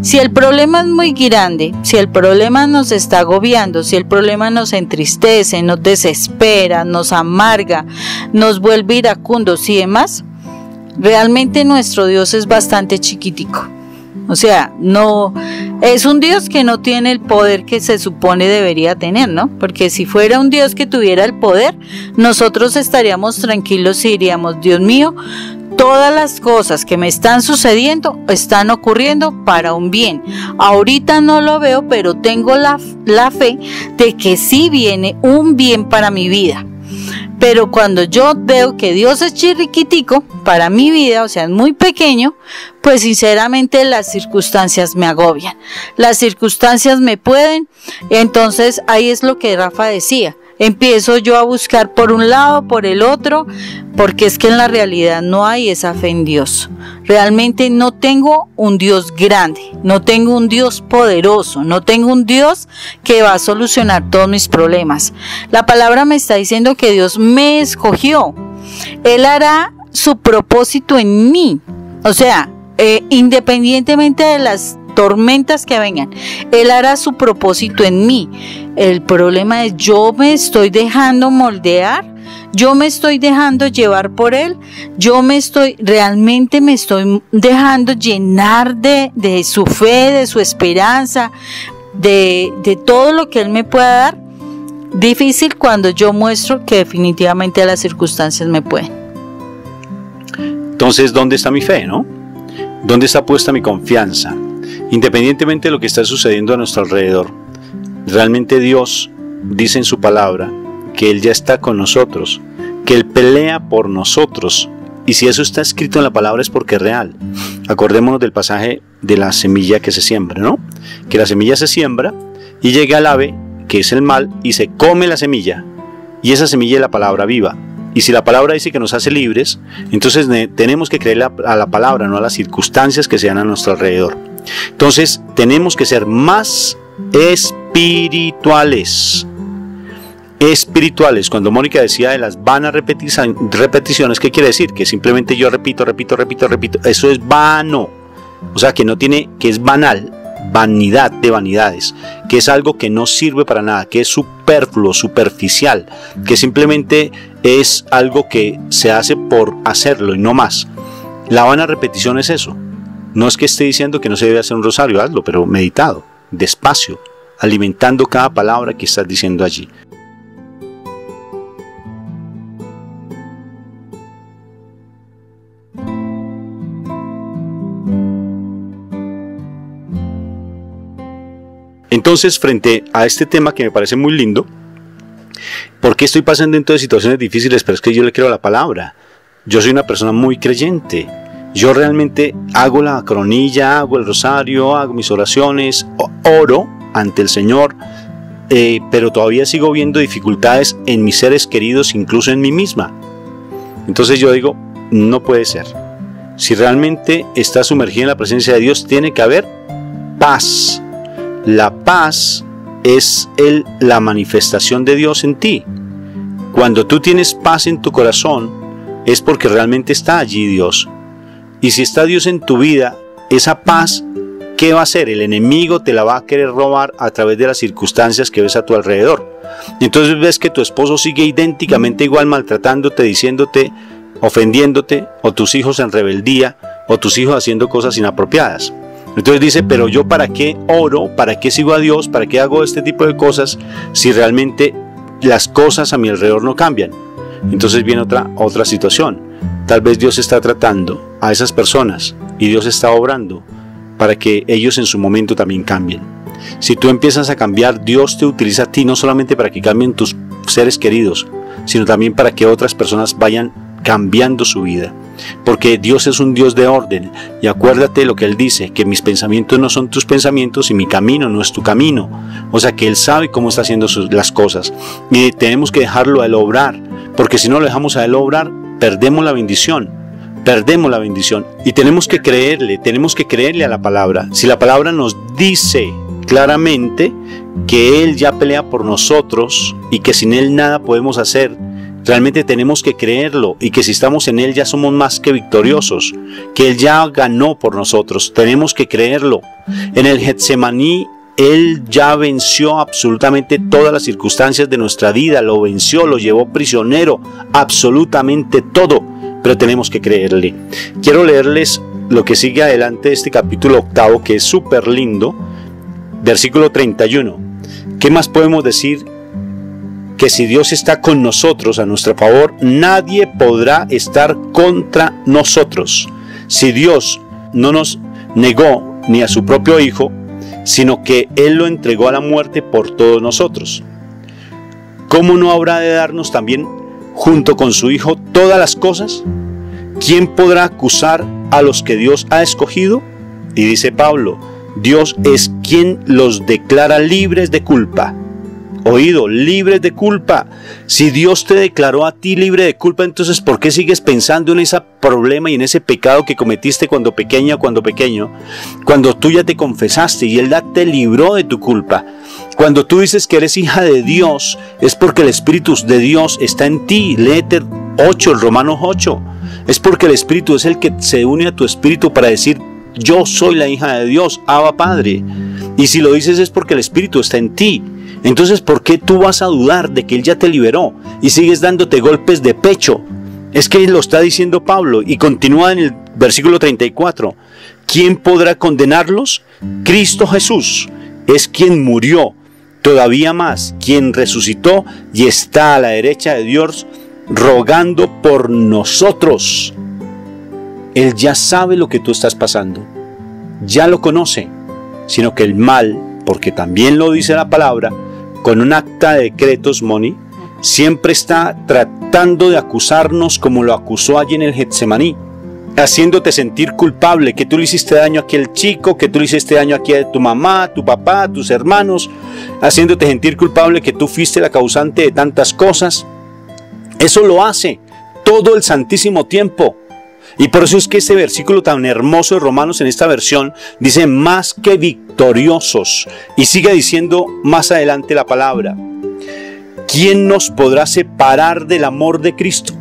Si el problema es muy grande, si el problema nos está agobiando, si el problema nos entristece, nos desespera, nos amarga, nos vuelve iracundos y demás, realmente nuestro Dios es bastante chiquitico. O sea, no es un Dios que no tiene el poder que se supone debería tener, ¿no? Porque si fuera un Dios que tuviera el poder, nosotros estaríamos tranquilos y diríamos, Dios mío, todas las cosas que me están sucediendo están ocurriendo para un bien. Ahorita no lo veo, pero tengo la fe de que sí viene un bien para mi vida. Pero cuando yo veo que Dios es chiquitico para mi vida, o sea, es muy pequeño, pues sinceramente las circunstancias me agobian. Las circunstancias me pueden, entonces ahí es lo que Rafa decía. Empiezo yo a buscar por un lado, por el otro, porque es que en la realidad no hay esa fe en Dios. Realmente no tengo un Dios grande, no tengo un Dios poderoso, no tengo un Dios que va a solucionar todos mis problemas. La palabra me está diciendo que Dios me escogió. Él hará su propósito en mí. O sea, independientemente de las tormentas que vengan, Él hará su propósito en mí. El problema es yo me estoy dejando moldear, yo me estoy dejando llevar por Él, realmente me estoy dejando llenar de su fe, de su esperanza, de todo lo que Él me pueda dar. Difícil cuando yo muestro que definitivamente las circunstancias me pueden. Entonces, ¿dónde está mi fe, no? ¿Dónde está puesta mi confianza? Independientemente de lo que está sucediendo a nuestro alrededor, realmente Dios dice en su palabra que Él ya está con nosotros, que Él pelea por nosotros, y si eso está escrito en la palabra es porque es real. Acordémonos del pasaje de la semilla que se siembra, ¿no? Que la semilla se siembra y llega el ave, que es el mal, y se come la semilla, y esa semilla es la palabra viva. Y si la palabra dice que nos hace libres, entonces tenemos que creer a la palabra, no a las circunstancias que se dan a nuestro alrededor. Entonces tenemos que ser más espirituales. Cuando Mónica decía de las vanas repeticiones, ¿qué quiere decir? Que simplemente yo repito, eso es vano. O sea, que es banal, vanidad de vanidades, que es algo que no sirve para nada, que es superfluo, superficial, que simplemente es algo que se hace por hacerlo y no más. La vana repetición es eso. No es que esté diciendo que no se debe hacer un rosario, hazlo, pero meditado, despacio, alimentando cada palabra que estás diciendo allí. Entonces, frente a este tema que me parece muy lindo, ¿por qué estoy pasando en todas situaciones difíciles? Pero es que yo le creo a la palabra. Yo soy una persona muy creyente. Yo realmente hago la coronilla, hago el rosario, hago mis oraciones, oro ante el Señor, pero todavía sigo viendo dificultades en mis seres queridos, incluso en mí misma. Entonces yo digo, no puede ser. Si realmente estás sumergido en la presencia de Dios, tiene que haber paz. La paz es la manifestación de Dios en ti. Cuando tú tienes paz en tu corazón, es porque realmente está allí Dios. Y si está Dios en tu vida, esa paz, ¿qué va a hacer? El enemigo te la va a querer robar a través de las circunstancias que ves a tu alrededor. Entonces ves que tu esposo sigue idénticamente igual maltratándote, diciéndote, ofendiéndote, o tus hijos en rebeldía, o tus hijos haciendo cosas inapropiadas. Entonces dice, pero yo ¿para qué oro? ¿Para qué sigo a Dios? ¿Para qué hago este tipo de cosas si realmente las cosas a mi alrededor no cambian? Entonces viene otra situación. Tal vez Dios está tratando a esas personas y Dios está obrando para que ellos en su momento también cambien. Si tú empiezas a cambiar, Dios te utiliza a ti no solamente para que cambien tus seres queridos, sino también para que otras personas vayan cambiando su vida. Porque Dios es un Dios de orden, y acuérdate lo que Él dice, que mis pensamientos no son tus pensamientos y mi camino no es tu camino. O sea que Él sabe cómo está haciendo las cosas, y tenemos que dejarlo a Él obrar, porque si no lo dejamos a Él obrar, perdemos la bendición, y tenemos que creerle a la palabra. Si la palabra nos dice claramente que Él ya pelea por nosotros y que sin Él nada podemos hacer, Realmente tenemos que creerlo, y que si estamos en Él ya somos más que victoriosos, que Él ya ganó por nosotros. Tenemos que creerlo. En el Getsemaní Él ya venció absolutamente todas las circunstancias de nuestra vida, lo venció, lo llevó prisionero, absolutamente todo, pero tenemos que creerle. Quiero leerles lo que sigue adelante de este capítulo 8, que es súper lindo, versículo 31. ¿Qué más podemos decir? Que si Dios está con nosotros, a nuestro favor, nadie podrá estar contra nosotros. Si Dios no nos negó ni a su propio Hijo, sino que Él lo entregó a la muerte por todos nosotros, ¿cómo no habrá de darnos también, junto con su Hijo, todas las cosas? ¿Quién podrá acusar a los que Dios ha escogido? Y dice Pablo, Dios es quien los declara libres de culpa. Oído, libres de culpa. Si Dios te declaró a ti libre de culpa, entonces ¿por qué sigues pensando en ese problema y en ese pecado que cometiste cuando pequeño? Cuando tú ya te confesaste y Él ya te libró de tu culpa. Cuando tú dices que eres hija de Dios, es porque el Espíritu de Dios está en ti. Léete Romanos 8. Es porque el Espíritu es el que se une a tu espíritu para decir, yo soy la hija de Dios, Abba Padre. Y si lo dices es porque el Espíritu está en ti. Entonces, ¿por qué tú vas a dudar de que Él ya te liberó y sigues dándote golpes de pecho? Es que lo está diciendo Pablo y continúa en el versículo 34. ¿Quién podrá condenarlos? Cristo Jesús es quien murió, todavía más, quien resucitó y está a la derecha de Dios rogando por nosotros. Él ya sabe lo que tú estás pasando, ya lo conoce, sino que el mal, porque también lo dice la palabra, con un acta de decretos, Moni, siempre está tratando de acusarnos como lo acusó allí en el Getsemaní, haciéndote sentir culpable, que tú le hiciste daño a aquel chico, que tú le hiciste daño aquí a tu mamá, tu papá, tus hermanos, haciéndote sentir culpable que tú fuiste la causante de tantas cosas. Eso lo hace todo el santísimo tiempo. Y por eso es que este versículo tan hermoso de Romanos en esta versión dice más que victoriosos. Y sigue diciendo más adelante la palabra. ¿Quién nos podrá separar del amor de Cristo?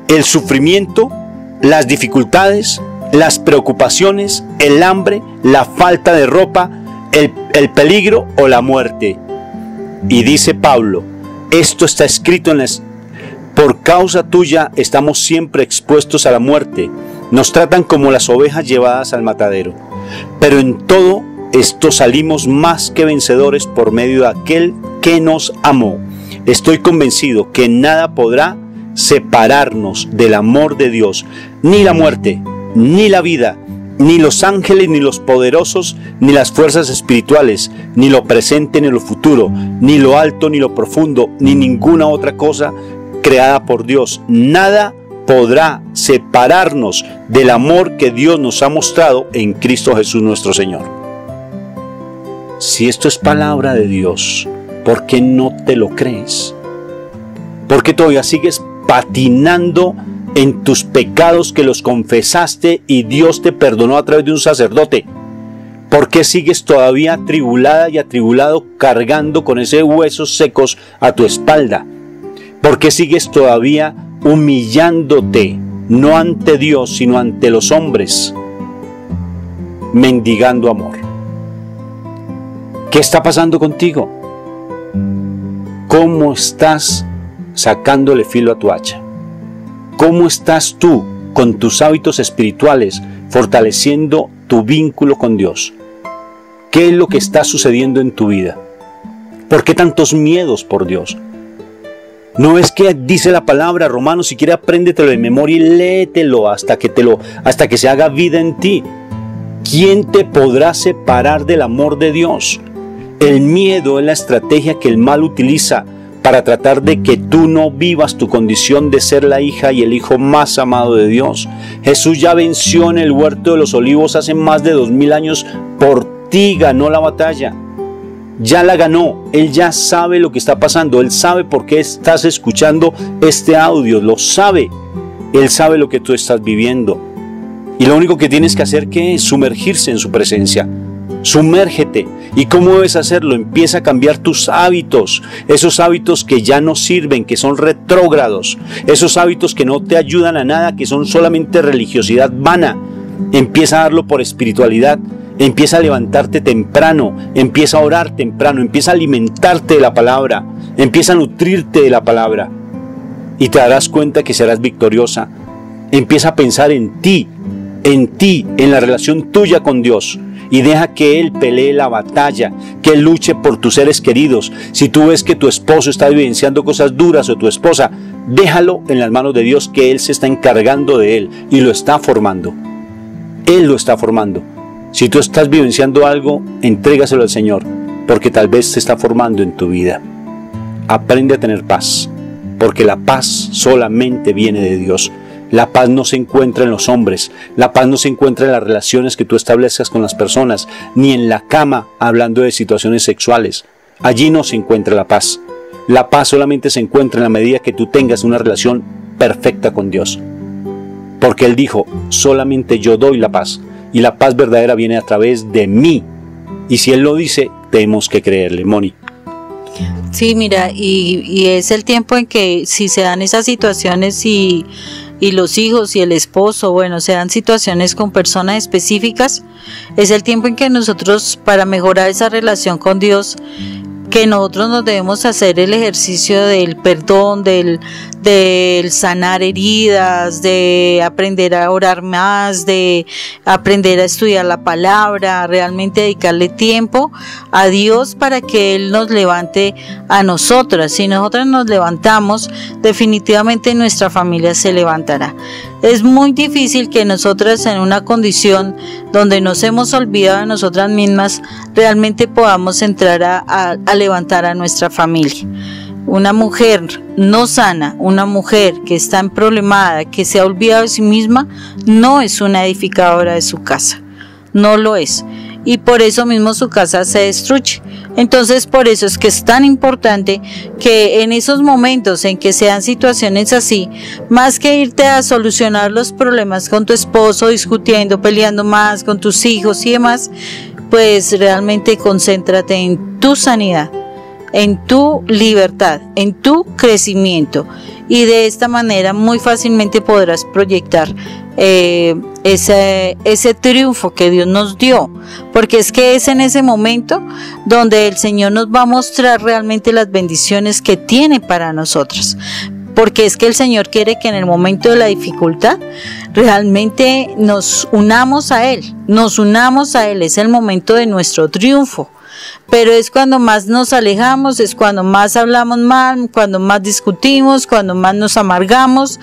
El sufrimiento, las dificultades, las preocupaciones, el hambre, la falta de ropa, el peligro o la muerte. Y dice Pablo, esto está escrito en las... Por causa tuya estamos siempre expuestos a la muerte. Nos tratan como las ovejas llevadas al matadero. Pero en todo esto salimos más que vencedores por medio de aquel que nos amó. Estoy convencido que nada podrá separarnos del amor de Dios. Ni la muerte, ni la vida, ni los ángeles, ni los poderosos, ni las fuerzas espirituales, ni lo presente, ni lo futuro, ni lo alto, ni lo profundo, ni ninguna otra cosa creada por Dios. Nada podrá separarnos del amor que Dios nos ha mostrado en Cristo Jesús nuestro Señor. Si esto es palabra de Dios, ¿por qué no te lo crees? ¿Por qué todavía sigues patinando en tus pecados que los confesaste y Dios te perdonó a través de un sacerdote? ¿Por qué sigues todavía atribulada y atribulado cargando con esos huesos secos a tu espalda? ¿Por qué sigues todavía humillándote, no ante Dios, sino ante los hombres, mendigando amor? ¿Qué está pasando contigo? ¿Cómo estás sacándole filo a tu hacha? ¿Cómo estás tú con tus hábitos espirituales fortaleciendo tu vínculo con Dios? ¿Qué es lo que está sucediendo en tu vida? ¿Por qué tantos miedos por Dios? No es que dice la palabra, Romanos, si quieres apréndetelo de memoria y léetelo hasta que se haga vida en ti. ¿Quién te podrá separar del amor de Dios? El miedo es la estrategia que el mal utiliza para tratar de que tú no vivas tu condición de ser la hija y el hijo más amado de Dios. Jesús ya venció en el huerto de los olivos hace más de 2000 años. Por ti ganó la batalla. Ya la ganó. Él ya sabe lo que está pasando. Él sabe por qué estás escuchando este audio. Lo sabe. Él sabe lo que tú estás viviendo. Y lo único que tienes que hacer, ¿qué es? Sumergirse en su presencia. Sumérgete. ¿Y cómo debes hacerlo? Empieza a cambiar tus hábitos, esos hábitos que ya no sirven, que son retrógrados, esos hábitos que no te ayudan a nada, que son solamente religiosidad vana. Empieza a darlo por espiritualidad, empieza a levantarte temprano, empieza a orar temprano, empieza a alimentarte de la palabra, empieza a nutrirte de la palabra y te darás cuenta que serás victoriosa. Empieza a pensar en ti, en la relación tuya con Dios. Y deja que Él pelee la batalla, que Él luche por tus seres queridos. Si tú ves que tu esposo está vivenciando cosas duras o tu esposa, déjalo en las manos de Dios, que Él se está encargando de él y lo está formando. Él lo está formando. Si tú estás vivenciando algo, entrégaselo al Señor, porque tal vez se está formando en tu vida. Aprende a tener paz, porque la paz solamente viene de Dios. La paz no se encuentra en los hombres, la paz no se encuentra en las relaciones que tú establezcas con las personas, ni en la cama hablando de situaciones sexuales. Allí no se encuentra la paz. La paz solamente se encuentra en la medida que tú tengas una relación perfecta con Dios. Porque Él dijo, solamente yo doy la paz, y la paz verdadera viene a través de mí. Y si Él lo dice, tenemos que creerle, Moni. Sí, mira, y es el tiempo en que si se dan esas situaciones y los hijos y el esposo, bueno, se dan situaciones con personas específicas, es el tiempo en que nosotros, para mejorar esa relación con Dios, que nosotros nos debemos hacer el ejercicio del perdón, del sanar heridas, de aprender a orar más, de aprender a estudiar la palabra, realmente dedicarle tiempo a Dios para que Él nos levante a nosotras. Si nosotras nos levantamos, definitivamente nuestra familia se levantará. Es muy difícil que nosotras, en una condición donde nos hemos olvidado de nosotras mismas, realmente podamos entrar a levantar a nuestra familia. Una mujer no sana, una mujer que está problemada, que se ha olvidado de sí misma, no es una edificadora de su casa, no lo es. Y por eso mismo su casa se destruye. Entonces, por eso es que es tan importante que en esos momentos en que se dan situaciones así, más que irte a solucionar los problemas con tu esposo, discutiendo, peleando más con tus hijos y demás, pues realmente concéntrate en tu sanidad, en tu libertad, en tu crecimiento, y de esta manera muy fácilmente podrás proyectar ese triunfo que Dios nos dio, porque es que es en ese momento donde el Señor nos va a mostrar realmente las bendiciones que tiene para nosotros, porque es que el Señor quiere que en el momento de la dificultad realmente nos unamos a Él, es el momento de nuestro triunfo. Pero es cuando más nos alejamos, es cuando más hablamos mal, cuando más discutimos, cuando más nos amargamos,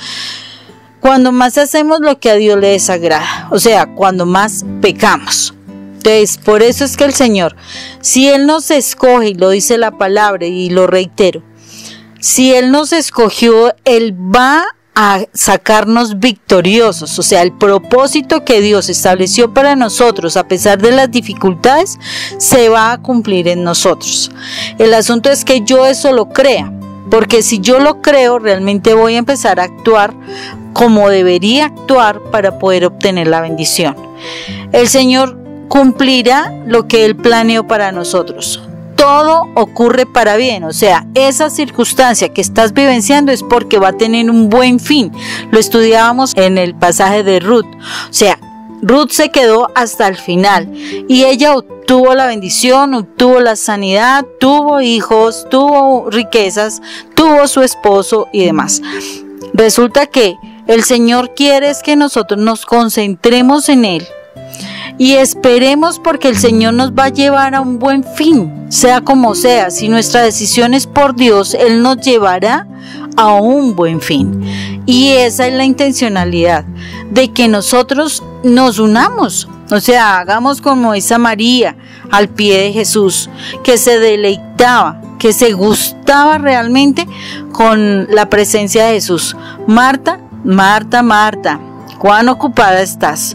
cuando más hacemos lo que a Dios le desagrada, o sea, cuando más pecamos. Entonces, por eso es que el Señor, si Él nos escoge, y lo dice la palabra y lo reitero, si Él nos escogió, Él va a sacarnos victoriosos. O sea, el propósito que Dios estableció para nosotros, a pesar de las dificultades, se va a cumplir en nosotros. El asunto es que yo eso lo crea, porque si yo lo creo, realmente voy a empezar a actuar como debería actuar para poder obtener la bendición. El Señor cumplirá lo que Él planeó para nosotros. Todo ocurre para bien, o sea, esa circunstancia que estás vivenciando es porque va a tener un buen fin. Lo estudiábamos en el pasaje de Ruth, o sea, Ruth se quedó hasta el final y ella obtuvo la bendición, obtuvo la sanidad, tuvo hijos, tuvo riquezas, tuvo su esposo y demás. Resulta que el Señor quiere es que nosotros nos concentremos en Él y esperemos, porque el Señor nos va a llevar a un buen fin, sea como sea. Si nuestra decisión es por Dios, Él nos llevará a un buen fin. Y esa es la intencionalidad, de que nosotros nos unamos, o sea, hagamos como esa María al pie de Jesús, que se deleitaba, que se gustaba realmente con la presencia de Jesús. Marta, Marta, Marta, ¿cuán ocupada estás?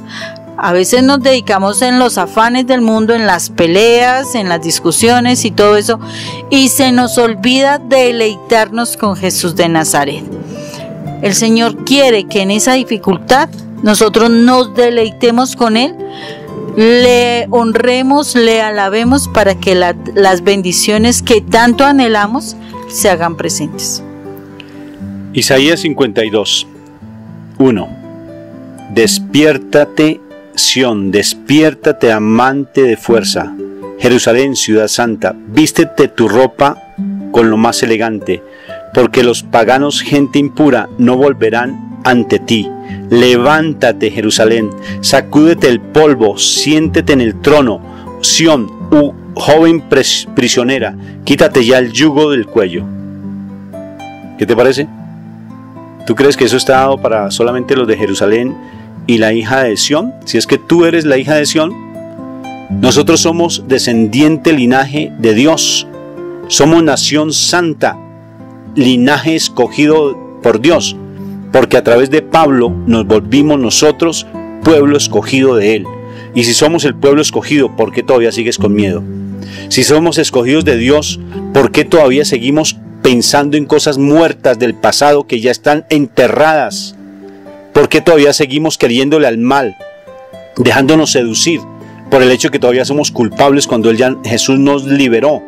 A veces nos dedicamos en los afanes del mundo, en las peleas, en las discusiones y todo eso, y se nos olvida deleitarnos con Jesús de Nazaret. El Señor quiere que en esa dificultad nosotros nos deleitemos con Él, le honremos, le alabemos para que las bendiciones que tanto anhelamos se hagan presentes. Isaías 52, 1. Despiértate, Sión, despiértate, amante de fuerza. Jerusalén, ciudad santa, vístete tu ropa con lo más elegante, porque los paganos, gente impura, no volverán ante ti. Levántate, Jerusalén, sacúdete el polvo, siéntete en el trono. Sión, joven prisionera, quítate ya el yugo del cuello. ¿Qué te parece? ¿Tú crees que eso está dado para solamente los de Jerusalén y la hija de Sión? Si es que tú eres la hija de Sión, nosotros somos descendiente linaje de Dios, somos nación santa, linaje escogido por Dios, porque a través de Pablo nos volvimos nosotros pueblo escogido de Él. Y si somos el pueblo escogido, ¿por qué todavía sigues con miedo? Si somos escogidos de Dios, ¿por qué todavía seguimos pensando en cosas muertas del pasado que ya están enterradas? ¿Por qué todavía seguimos queriéndole al mal, dejándonos seducir por el hecho de que todavía somos culpables cuando Jesús nos liberó?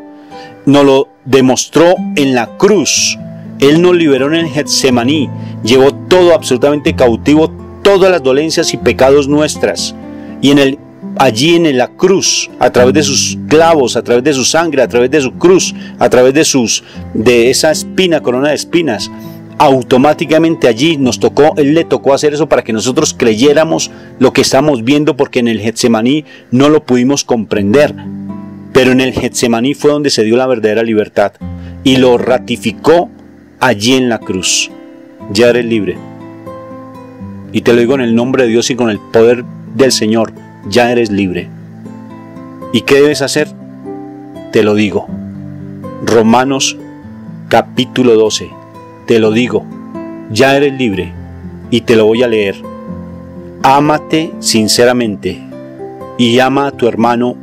Nos lo demostró en la cruz. Él nos liberó en el Getsemaní, llevó todo absolutamente cautivo, todas las dolencias y pecados nuestras, y allí en la cruz, a través de sus clavos, a través de su sangre, a través de su cruz, a través de esa espina, corona de espinas, automáticamente allí Él le tocó hacer eso para que nosotros creyéramos lo que estamos viendo, porque en el Getsemaní no lo pudimos comprender, pero en el Getsemaní fue donde se dio la verdadera libertad, y lo ratificó allí en la cruz. Ya eres libre, y te lo digo en el nombre de Dios y con el poder del Señor. Ya eres libre. ¿Y qué debes hacer? Te lo digo. Romanos capítulo 12. Te lo digo. Ya eres libre. Y te lo voy a leer. Ámate sinceramente y ama a tu hermano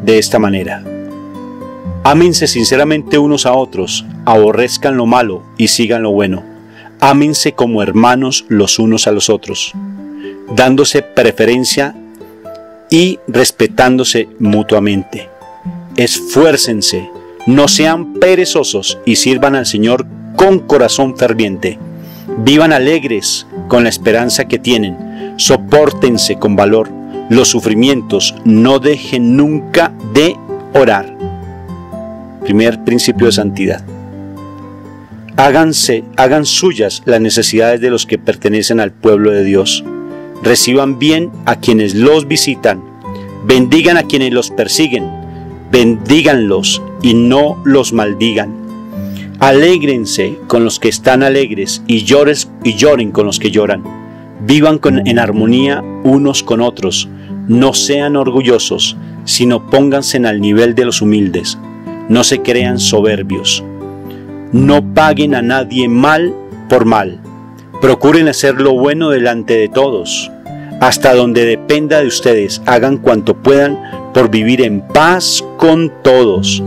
de esta manera. Ámense sinceramente unos a otros, aborrezcan lo malo y sigan lo bueno. Ámense como hermanos los unos a los otros, dándose preferencia y respetándose mutuamente. Esfuércense, no sean perezosos y sirvan al Señor con corazón ferviente. Vivan alegres con la esperanza que tienen, sopórtense con valor los sufrimientos, no dejen nunca de orar. Primer principio de santidad. Hagan suyas las necesidades de los que pertenecen al pueblo de Dios. Reciban bien a quienes los visitan, bendigan a quienes los persiguen, bendíganlos y no los maldigan. Alégrense con los que están alegres y lloren con los que lloran. Vivan en armonía unos con otros, no sean orgullosos, sino pónganse al nivel de los humildes. No se crean soberbios. No paguen a nadie mal por mal. Procuren hacer lo bueno delante de todos. Hasta donde dependa de ustedes, hagan cuanto puedan por vivir en paz con todos.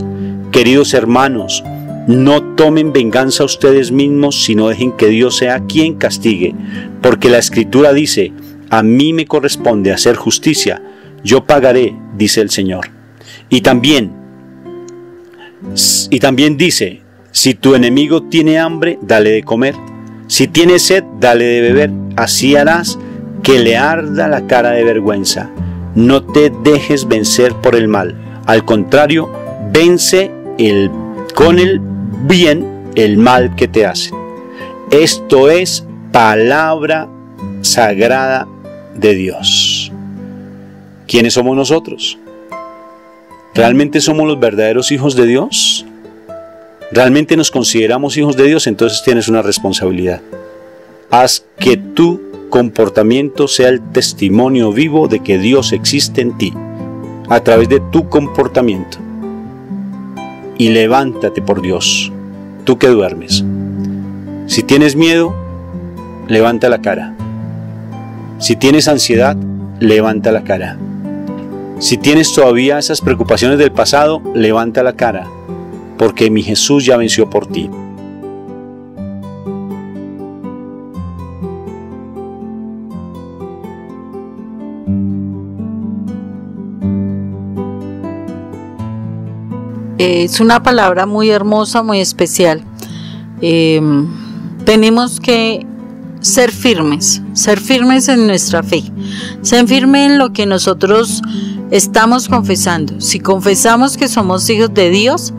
Queridos hermanos, no tomen venganza a ustedes mismos, sino dejen que Dios sea quien castigue. Porque la Escritura dice, a mí me corresponde hacer justicia, yo pagaré, dice el Señor. Y también dice, si tu enemigo tiene hambre, dale de comer. Si tiene sed, dale de beber. Así harás que le arda la cara de vergüenza. No te dejes vencer por el mal. Al contrario, vence con el bien el mal que te hacen. Esto es palabra sagrada de Dios. ¿Quiénes somos nosotros? ¿Realmente somos los verdaderos hijos de Dios? ¿Realmente nos consideramos hijos de Dios? Entonces tienes una responsabilidad. Haz que tu comportamiento sea el testimonio vivo de que Dios existe en ti, a través de tu comportamiento. Y levántate por Dios, tú que duermes. Si tienes miedo, levanta la cara. Si tienes ansiedad, levanta la cara. Si tienes todavía esas preocupaciones del pasado, levanta la cara, porque mi Jesús ya venció por ti. es una palabra muy hermosa, muy especial. Tenemos que ser firmes en nuestra fe, ser firmes en lo que nosotros estamos confesando. Si confesamos que somos hijos de Dios,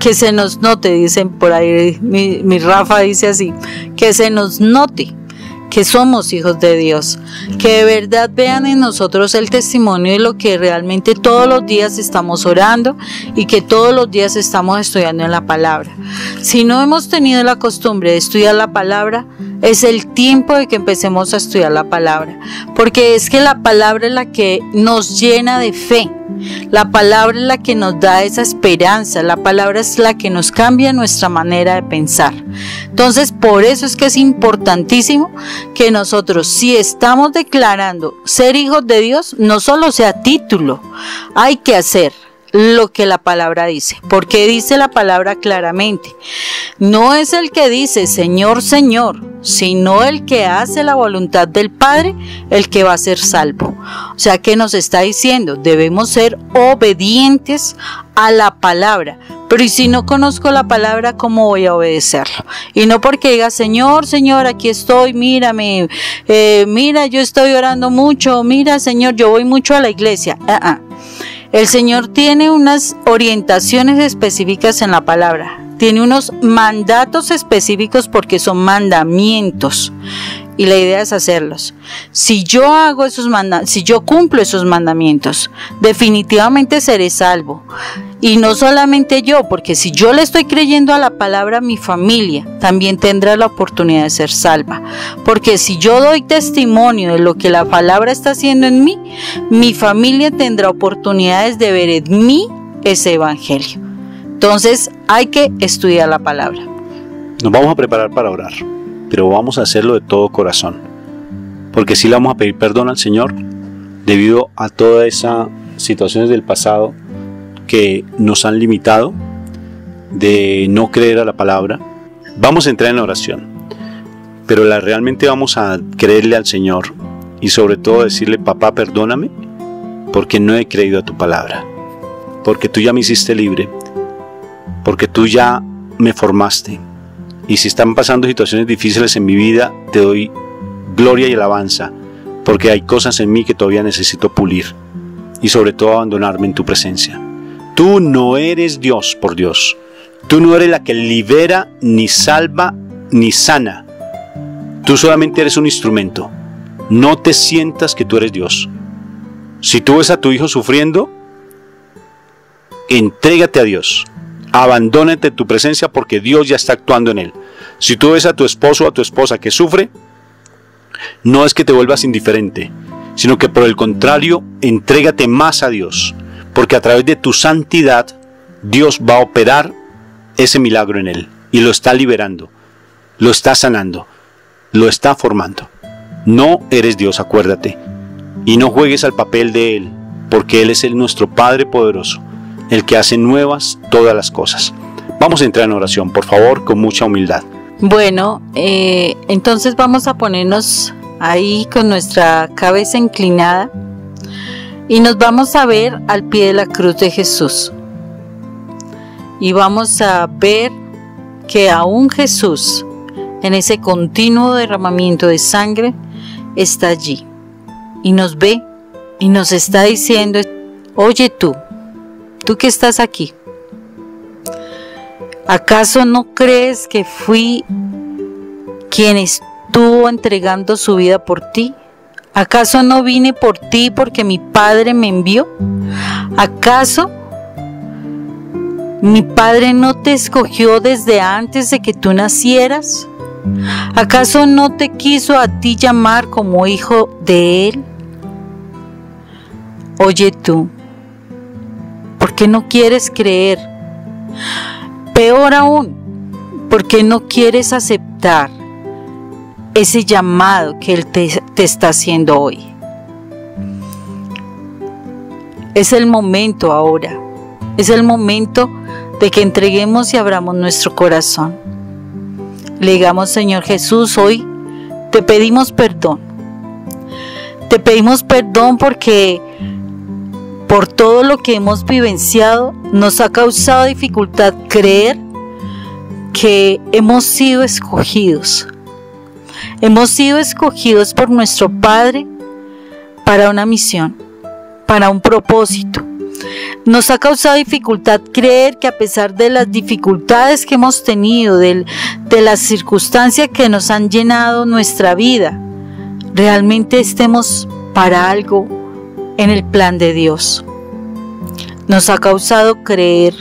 que se nos note, dicen por ahí, mi Rafa dice así, que se nos note que somos hijos de Dios, que de verdad vean en nosotros el testimonio de lo que realmente todos los días estamos orando y que todos los días estamos estudiando en la palabra. Si no hemos tenido la costumbre de estudiar la palabra, es el tiempo de que empecemos a estudiar la palabra, porque es que la palabra es la que nos llena de fe. La palabra es la que nos da esa esperanza, la palabra es la que nos cambia nuestra manera de pensar. Entonces, por eso es que es importantísimo que nosotros, si estamos declarando ser hijos de Dios, no solo sea título, hay que hacer lo que la palabra dice, porque dice la palabra claramente, no es el que dice Señor, Señor, sino el que hace la voluntad del Padre, el que va a ser salvo. O sea, que nos está diciendo, debemos ser obedientes a la palabra. Pero ¿y si no conozco la palabra, cómo voy a obedecerlo? Y no porque diga, Señor, Señor, aquí estoy, mírame, mira, yo estoy orando mucho, mira, Señor, yo voy mucho a la iglesia. El Señor tiene unas orientaciones específicas en la palabra, tiene unos mandatos específicos porque son mandamientos y la idea es hacerlos. Si yo hago si yo cumplo esos mandamientos, definitivamente seré salvo. Y no solamente yo, porque si yo le estoy creyendo a la palabra, mi familia también tendrá la oportunidad de ser salva. Porque si yo doy testimonio de lo que la palabra está haciendo en mí, mi familia tendrá oportunidades de ver en mí ese evangelio. Entonces hay que estudiar la palabra. Nos vamos a preparar para orar, pero vamos a hacerlo de todo corazón, porque sí le vamos a pedir perdón al Señor debido a todas esas situaciones del pasado que nos han limitado de no creer a la palabra. Vamos a entrar en oración, pero realmente vamos a creerle al Señor y sobre todo decirle, papá, perdóname porque no he creído a tu palabra, porque tú ya me hiciste libre, porque tú ya me formaste. Y si están pasando situaciones difíciles en mi vida, te doy gloria y alabanza, porque hay cosas en mí que todavía necesito pulir y sobre todo abandonarme en tu presencia. Tú no eres Dios, por Dios. Tú no eres la que libera, ni salva, ni sana. Tú solamente eres un instrumento. No te sientas que tú eres Dios. Si tú ves a tu hijo sufriendo, entrégate a Dios. Abandónate en tu presencia porque Dios ya está actuando en él. Si tú ves a tu esposo o a tu esposa que sufre, no es que te vuelvas indiferente, sino que por el contrario, entrégate más a Dios, porque a través de tu santidad, Dios va a operar ese milagro en él y lo está liberando, lo está sanando, lo está formando. No eres Dios, acuérdate, y no juegues al papel de Él, porque Él es nuestro Padre poderoso, el que hace nuevas todas las cosas. Vamos a entrar en oración, por favor, con mucha humildad. Bueno, entonces vamos a ponernos ahí con nuestra cabeza inclinada y nos vamos a ver al pie de la cruz de Jesús. Y vamos a ver que aún Jesús, en ese continuo derramamiento de sangre, está allí. Y nos ve y nos está diciendo, oye tú que estás aquí, ¿acaso no crees que fui quien estuvo entregando su vida por ti? ¿Acaso no vine por ti porque mi Padre me envió? ¿Acaso mi Padre no te escogió desde antes de que tú nacieras? ¿Acaso no te quiso a ti llamar como hijo de Él? Oye tú, ¿por qué no quieres creer? Peor aún, ¿por qué no quieres aceptar ese llamado que Él te está haciendo hoy? Es el momento ahora, es el momento de que entreguemos y abramos nuestro corazón. Le digamos, Señor Jesús, hoy te pedimos perdón. Te pedimos perdón porque por todo lo que hemos vivenciado, nos ha causado dificultad creer que hemos sido escogidos. Hemos sido escogidos por nuestro Padre para una misión, para un propósito. Nos ha causado dificultad creer que a pesar de las dificultades que hemos tenido, de las circunstancias que nos han llenado nuestra vida, realmente estemos para algo en el plan de Dios. Nos ha causado creer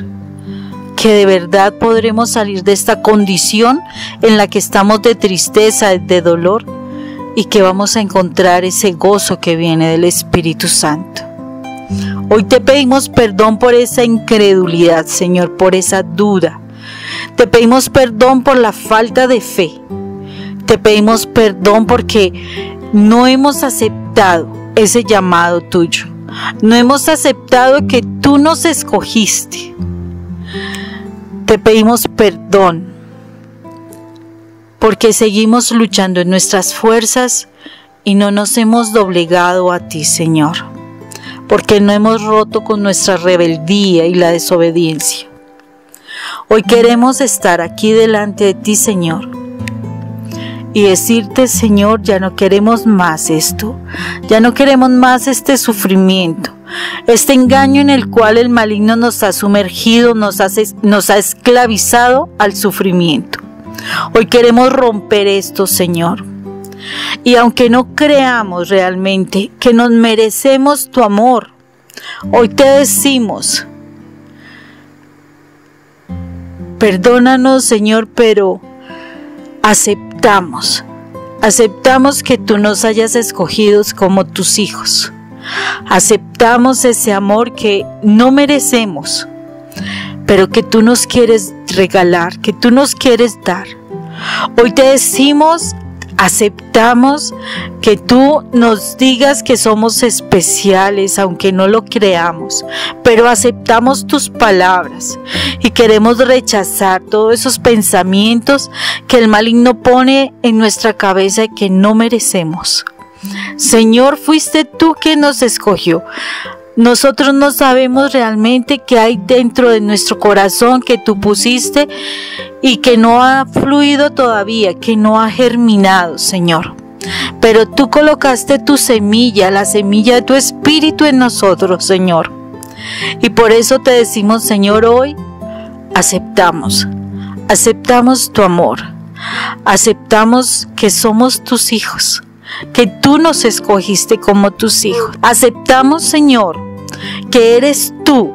que de verdad podremos salir de esta condición en la que estamos de tristeza, de dolor, y que vamos a encontrar ese gozo que viene del Espíritu Santo. Hoy te pedimos perdón por esa incredulidad, Señor, por esa duda. Te pedimos perdón por la falta de fe. Te pedimos perdón porque no hemos aceptado ese llamado tuyo. No hemos aceptado que tú nos escogiste. Te pedimos perdón porque seguimos luchando en nuestras fuerzas y no nos hemos doblegado a ti, Señor, porque no hemos roto con nuestra rebeldía y la desobediencia. Hoy queremos estar aquí delante de ti, Señor, y decirte, Señor, ya no queremos más esto, ya no queremos más este sufrimiento, este engaño en el cual el maligno nos ha sumergido, nos ha esclavizado al sufrimiento. Hoy queremos romper esto, Señor. Y aunque no creamos realmente que nos merecemos tu amor, hoy te decimos, perdónanos, Señor, pero aceptamos que tú nos hayas escogido como tus hijos. Aceptamos ese amor que no merecemos, pero que tú nos quieres regalar, que tú nos quieres dar. Hoy te decimos, aceptamos que tú nos digas que somos especiales, aunque no lo creamos, pero aceptamos tus palabras y queremos rechazar todos esos pensamientos que el maligno pone en nuestra cabeza y que no merecemos. Señor, fuiste tú quien nos escogió. Nosotros no sabemos realmente qué hay dentro de nuestro corazón que tú pusiste y que no ha fluido todavía, que no ha germinado, Señor. Pero tú colocaste tu semilla, la semilla de tu espíritu en nosotros, Señor. Y por eso te decimos, Señor, hoy aceptamos tu amor. Aceptamos que somos tus hijos, que tú nos escogiste como tus hijos. Aceptamos, Señor, que eres tú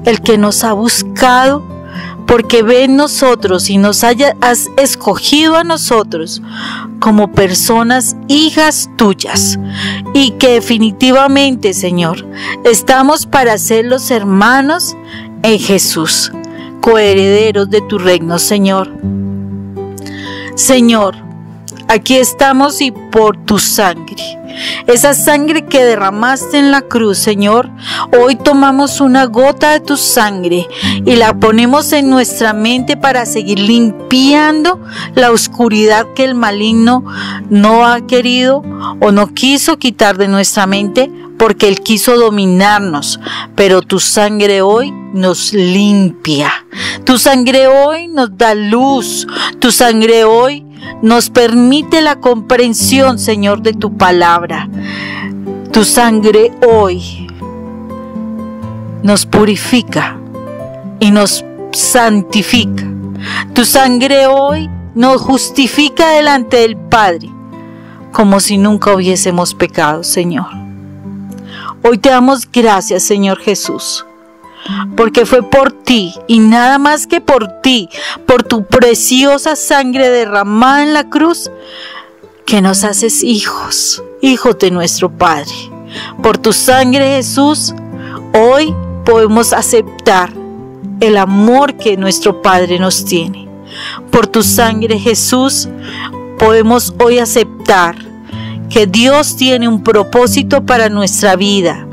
el que nos ha buscado, porque ve en nosotros y has escogido a nosotros como personas hijas tuyas, y que definitivamente, Señor, estamos para ser los hermanos en Jesús, coherederos de tu reino, Señor. Señor, aquí estamos y por tu sangre, esa sangre que derramaste en la cruz, Señor, hoy tomamos una gota de tu sangre y la ponemos en nuestra mente para seguir limpiando la oscuridad que el maligno no ha querido o no quiso quitar de nuestra mente, porque él quiso dominarnos, pero tu sangre hoy nos limpia, tu sangre hoy nos da luz, tu sangre hoy nos permite la comprensión, Señor, de tu palabra. Tu sangre hoy nos purifica y nos santifica. Tu sangre hoy nos justifica delante del Padre, como si nunca hubiésemos pecado, Señor. Hoy te damos gracias, Señor Jesús, porque fue por ti y nada más que por ti, por tu preciosa sangre derramada en la cruz, que nos haces hijos de nuestro Padre. Por tu sangre, Jesús, hoy podemos aceptar el amor que nuestro Padre nos tiene. Por tu sangre, Jesús, podemos hoy aceptar que Dios tiene un propósito para nuestra vida,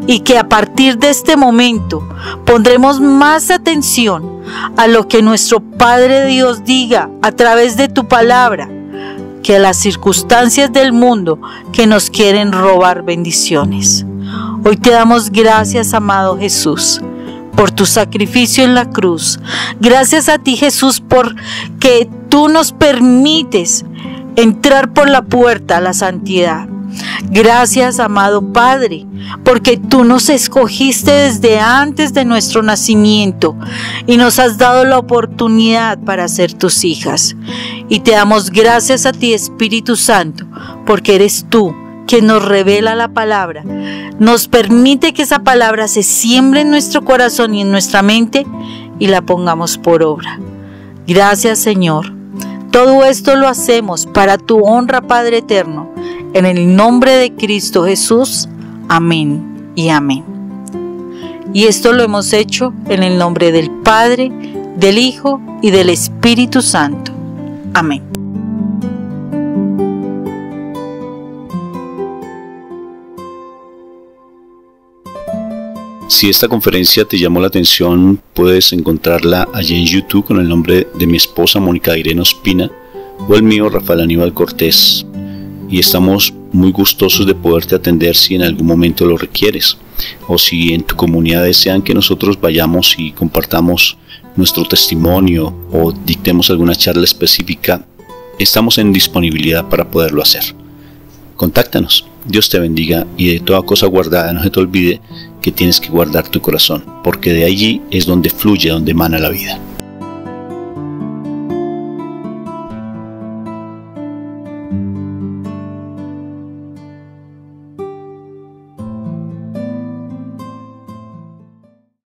y que a partir de este momento pondremos más atención a lo que nuestro Padre Dios diga a través de tu palabra, que a las circunstancias del mundo que nos quieren robar bendiciones. Hoy te damos gracias, amado Jesús, por tu sacrificio en la cruz. Gracias a ti, Jesús, porque tú nos permites entrar por la puerta a la santidad. Gracias, amado Padre, porque tú nos escogiste desde antes de nuestro nacimiento y nos has dado la oportunidad para ser tus hijas. Y te damos gracias a ti, Espíritu Santo, porque eres tú quien nos revela la palabra, nos permite que esa palabra se siembre en nuestro corazón y en nuestra mente y la pongamos por obra. Gracias, Señor. Todo esto lo hacemos para tu honra, Padre eterno. En el nombre de Cristo Jesús. Amén y amén. Y esto lo hemos hecho en el nombre del Padre, del Hijo y del Espíritu Santo. Amén. Si esta conferencia te llamó la atención, puedes encontrarla allí en YouTube con el nombre de mi esposa Mónica Irene Ospina o el mío Rafael Aníbal Cortés. Y estamos muy gustosos de poderte atender si en algún momento lo requieres, o si en tu comunidad desean que nosotros vayamos y compartamos nuestro testimonio o dictemos alguna charla específica. Estamos en disponibilidad para poderlo hacer. Contáctanos. Dios te bendiga, y de toda cosa guardada no se te olvide que tienes que guardar tu corazón, porque de allí es donde fluye, donde emana la vida.